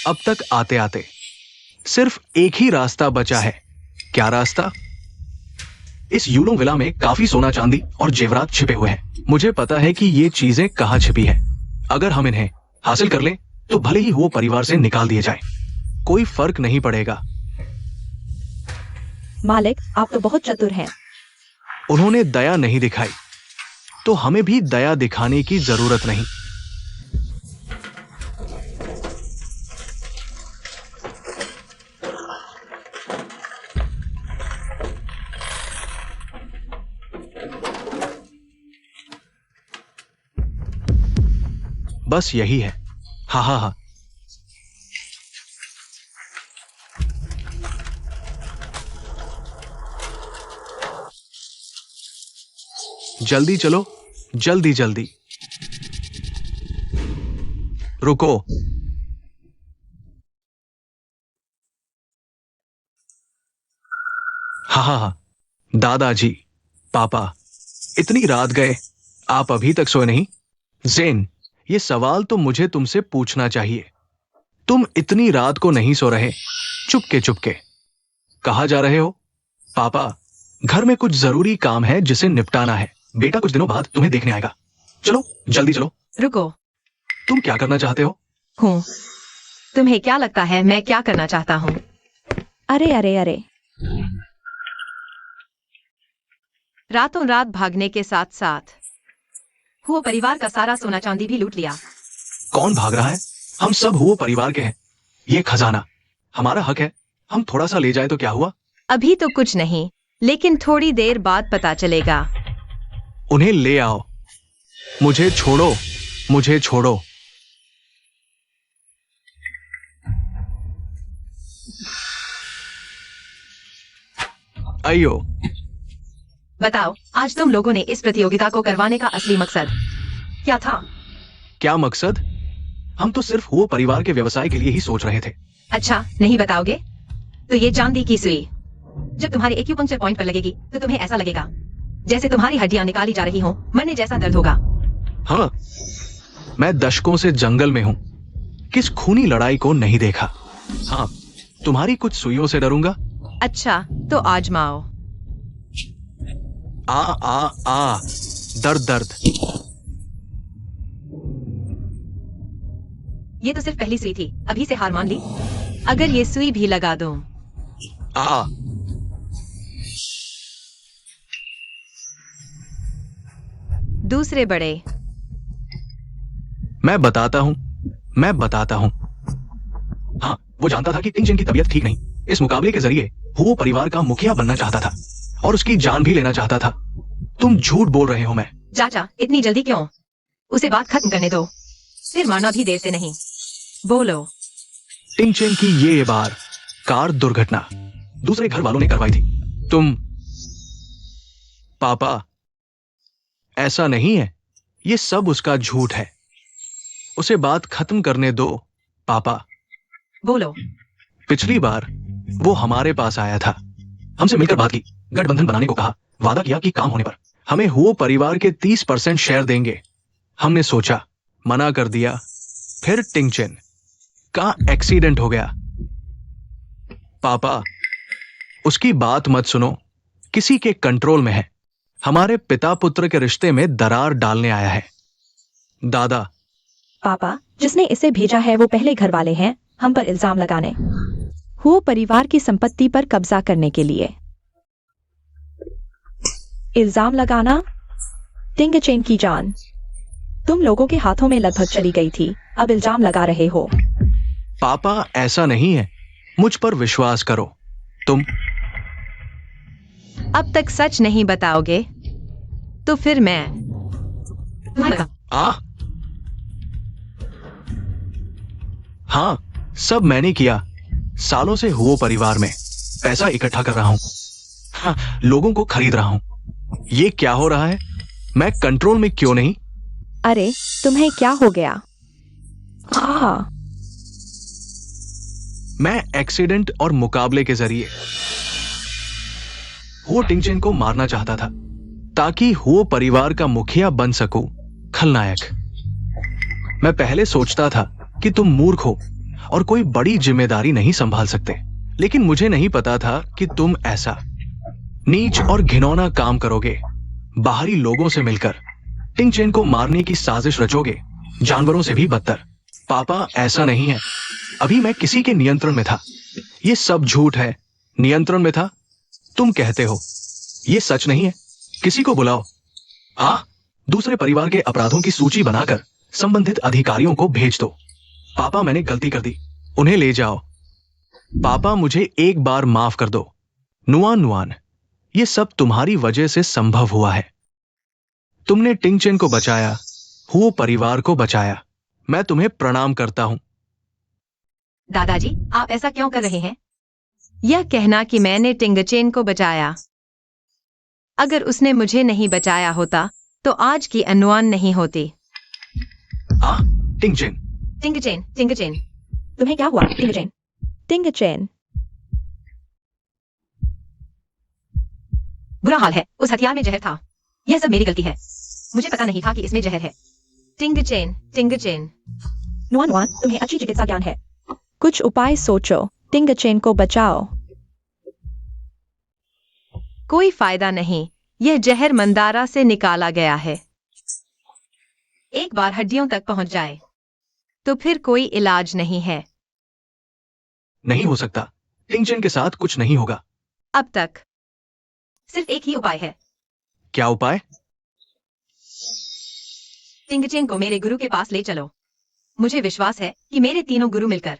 अब तक आते आते सिर्फ एक ही रास्ता बचा है। क्या रास्ता? इस यूलोंग विला में काफी सोना चांदी और जेवरात छिपे हुए हैं। मुझे पता है कि ये चीजें कहाँ छिपी हैं। अगर हम इन्हें हासिल कर लें तो भले ही वो परिवार से निकाल दिए जाएं, कोई फर्क नहीं पड़ेगा। मालिक, आप तो बहुत चतुर हैं। उन्होंने दया नहीं दिखाई तो हमें भी दया दिखाने की जरूरत नहीं। बस यही है। हाँ। जल्दी चलो, जल्दी। रुको। हाँ। दादाजी, पापा, इतनी रात गए, आप अभी तक सोए नहीं? जेन, ये सवाल तो मुझे तुमसे पूछना चाहिए। तुम इतनी रात को नहीं सो रहे, चुपके कहाँ जा रहे हो? पापा, घर में कुछ जरूरी काम है जिसे निपटाना है। बेटा कुछ दिनों बाद तुम्हें देखने आएगा। चलो, जल्दी चलो। रुको। तुम क्या करना चाहते हो? हूँ। तुम्हें क्या लगता है मैं क्या करना चाहता हूँ? अरे अरे अरे, रातों रात भागने के साथ साथ वो परिवार का सारा सोना चांदी भी लूट लिया। कौन भाग रहा है? हम सब हुओ परिवार के हैं। ये खजाना हमारा हक है। हम थोड़ा सा ले जाए तो क्या हुआ? अभी तो कुछ नहीं, लेकिन थोड़ी देर बाद पता चलेगा। उन्हें ले आओ। मुझे छोड़ो, मुझे छोड़ो। अयो, बताओ, आज तुम लोगों ने इस प्रतियोगिता को करवाने का असली मकसद क्या था? क्या मकसद? हम तो सिर्फ हुओ परिवार के व्यवसाय के लिए ही सोच रहे थे। अच्छा, नहीं बताओगे? तो ये चांदी की सुई जब तुम्हारे एक्यूपंक्चर पॉइंट पर लगेगी तो तुम्हें ऐसा लगेगा जैसे तुम्हारी हड्डियां निकाली जा रही हों, मरने जैसा दर्द होगा। हाँ, मैं दशकों से जंगल में हूं, किस खूनी लड़ाई को नहीं देखा। हाँ, तुम्हारी कुछ सुइयों से डरूंगा। अच्छा, तो आजमाओ। आ आ आ, दर्द दर्द। ये तो सिर्फ पहली सुई थी, अभी से हार मान ली? अगर ये सुई भी लगा दूं? आ, दूसरे बड़े। मैं बताता हूं, मैं बताता हूं। हाँ, वो जानता था कि टिंगचेन की तबीयत ठीक नहीं। इस मुकाबले के जरिए वो परिवार का मुखिया बनना चाहता था और उसकी जान भी लेना चाहता था। तुम झूठ बोल रहे हो। मैं चाचा, इतनी जल्दी क्यों? उसे बात खत्म करने दो, फिर मारना भी देर से नहीं। बोलो। टिंगचेन की ये बार कार दुर्घटना दूसरे घर वालों ने करवाई थी। तुम पापा, ऐसा नहीं है। ये सब उसका झूठ है। उसे बात खत्म करने दो पापा। बोलो। पिछली बार वो हमारे पास आया था, हमसे मिलकर बात की, गठबंधन बनाने को कहा, वादा किया कि काम होने पर हमें हुओ परिवार के 30% शेयर देंगे। हमने सोचा, मना कर दिया। फिर टिंगचेन का एक्सीडेंट हो गया। पापा, उसकी बात मत सुनो, किसी के कंट्रोल में है। हमारे पिता पुत्र के रिश्ते में दरार डालने आया है। दादा, पापा, जिसने इसे भेजा है वो पहले घर वाले हैं हम पर इल्जाम लगाने, वो परिवार की संपत्ति पर कब्जा करने के लिए। इल्जाम लगाना? टिंगचेन की जान तुम लोगों के हाथों में लगभग चली गई थी, अब इल्जाम लगा रहे हो। पापा, ऐसा नहीं है। मुझ पर विश्वास करो। तुम अब तक सच नहीं बताओगे तो फिर मैं आ? हाँ, सब मैंने किया। सालों से हुओ परिवार में पैसा इकट्ठा कर रहा हूं। हाँ, लोगों को खरीद रहा हूं। ये क्या हो रहा है? मैं कंट्रोल में क्यों नहीं? अरे, तुम्हें क्या हो गया? हाँ, मैं एक्सीडेंट और मुकाबले के जरिए हुओ टिंगचेन को मारना चाहता था ताकि हुओ परिवार का मुखिया बन सकूं, खलनायक। मैं पहले सोचता था कि तुम मूर्ख हो और कोई बड़ी जिम्मेदारी नहीं संभाल सकते, लेकिन मुझे नहीं पता था कि तुम ऐसा नीच और घिनौना काम करोगे। बाहरी लोगों से मिलकर टिंगचेन को मारने की साजिश रचोगे, जानवरों से भी बदतर। पापा, ऐसा नहीं है। अभी मैं किसी के नियंत्रण में था। ये सब झूठ है। नियंत्रण में था, तुम कहते हो। ये सच नहीं है। किसी को बुलाओ। दूसरे परिवार के अपराधों की सूची बनाकर संबंधित अधिकारियों को भेज दो। पापा, मैंने गलती कर दी, उन्हें ले जाओ। पापा, मुझे एक बार माफ कर दो। नुआन नुआन, ये सब तुम्हारी वजह से संभव हुआ है। तुमने टिंगचेन को बचाया, हुओ परिवार को बचाया। मैं तुम्हें प्रणाम करता हूं। दादाजी, आप ऐसा क्यों कर रहे हैं? यह कहना कि मैंने टिंगचेन को बचाया। अगर उसने मुझे नहीं बचाया होता तो आज की अनुआन नहीं होती। टिंगचेन, टिंगचेन, टिंगचेन। तुम्हें क्या हुआ? टिंगचेन, टिंगचेन। बुरा हाल है, उस हथियार में जहर था। यह सब मेरी गलती है। मुझे पता नहीं था कि इसमें जहर है। टिंगचेन, टिंगचेन। नुआन नुआन, तुम्हें अच्छी चिकित्सा ज्ञान है। कुछ उपाय सोचो, टिंगचेन को बचाओ। कोई फायदा नहीं, यह जहर मंदारा से निकाला गया है। एक बार हड्डियों तक पहुंच जाए तो फिर कोई इलाज नहीं है। नहीं हो सकता। टिंगचेन के साथ कुछ नहीं होगा। अब तक सिर्फ एक ही उपाय है। क्या उपाय? टिंगचेन को मेरे गुरु के पास ले चलो। मुझे विश्वास है कि मेरे तीनों गुरु मिलकर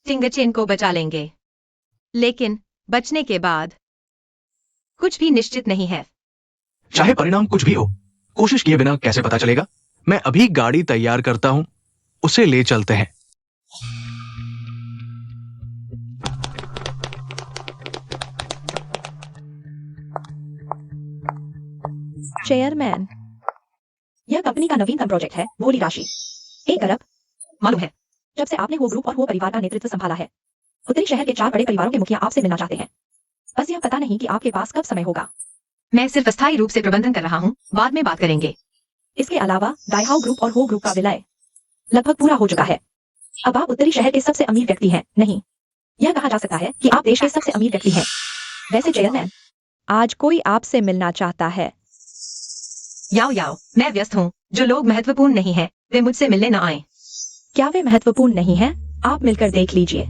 टिंगचेन को बचा लेंगे। लेकिन बचने के बाद कुछ भी निश्चित नहीं है। चाहे परिणाम कुछ भी हो, कोशिश किए बिना कैसे पता चलेगा? मैं अभी गाड़ी तैयार करता हूं, उसे ले चलते हैं। चेयरमैन, यह कंपनी का नवीनतम प्रोजेक्ट है, भोली राशि 1 अरब। मालूम है। जब से आपने वो ग्रुप और वो परिवार का नेतृत्व संभाला है, उत्तरी शहर के 4 बड़े परिवारों के मुखिया आपसे मिलना चाहते हैं। बस यह पता नहीं कि आपके पास कब समय होगा। मैं सिर्फ अस्थायी रूप से प्रबंधन कर रहा हूँ, बाद में बात करेंगे। इसके अलावा डाइहाउ ग्रुप और हो ग्रुप का विलय लगभग पूरा हो चुका है। अब आप उत्तरी शहर के सबसे अमीर व्यक्ति हैं। नहीं, यह कहा जा सकता है कि आप देश के सबसे अमीर व्यक्ति हैं। वैसे चेयरमैन, आज कोई आपसे मिलना चाहता है। याओ याओ, मैं व्यस्त हूँ। जो लोग महत्वपूर्ण नहीं है वे मुझसे मिलने न आए। क्या वे महत्वपूर्ण नहीं है? आप मिलकर देख लीजिए।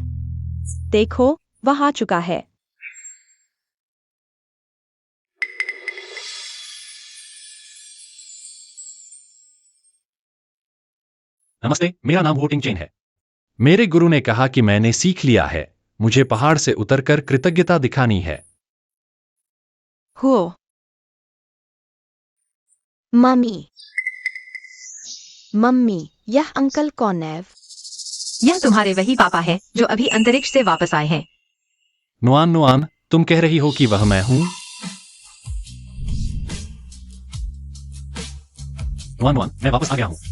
देखो, वह आ चुका है। नमस्ते, मेरा नाम वोटिंग चेन है। मेरे गुरु ने कहा कि मैंने सीख लिया है। मुझे पहाड़ से उतरकर कृतज्ञता दिखानी है। हो मम्मी, यह अंकल कौन है? यह तुम्हारे वही पापा है जो अभी अंतरिक्ष से वापस आए हैं। नुआन नुआन, तुम कह रही हो कि वह मैं हूं? नुआन नुआन, मैं वापस आ गया हूं।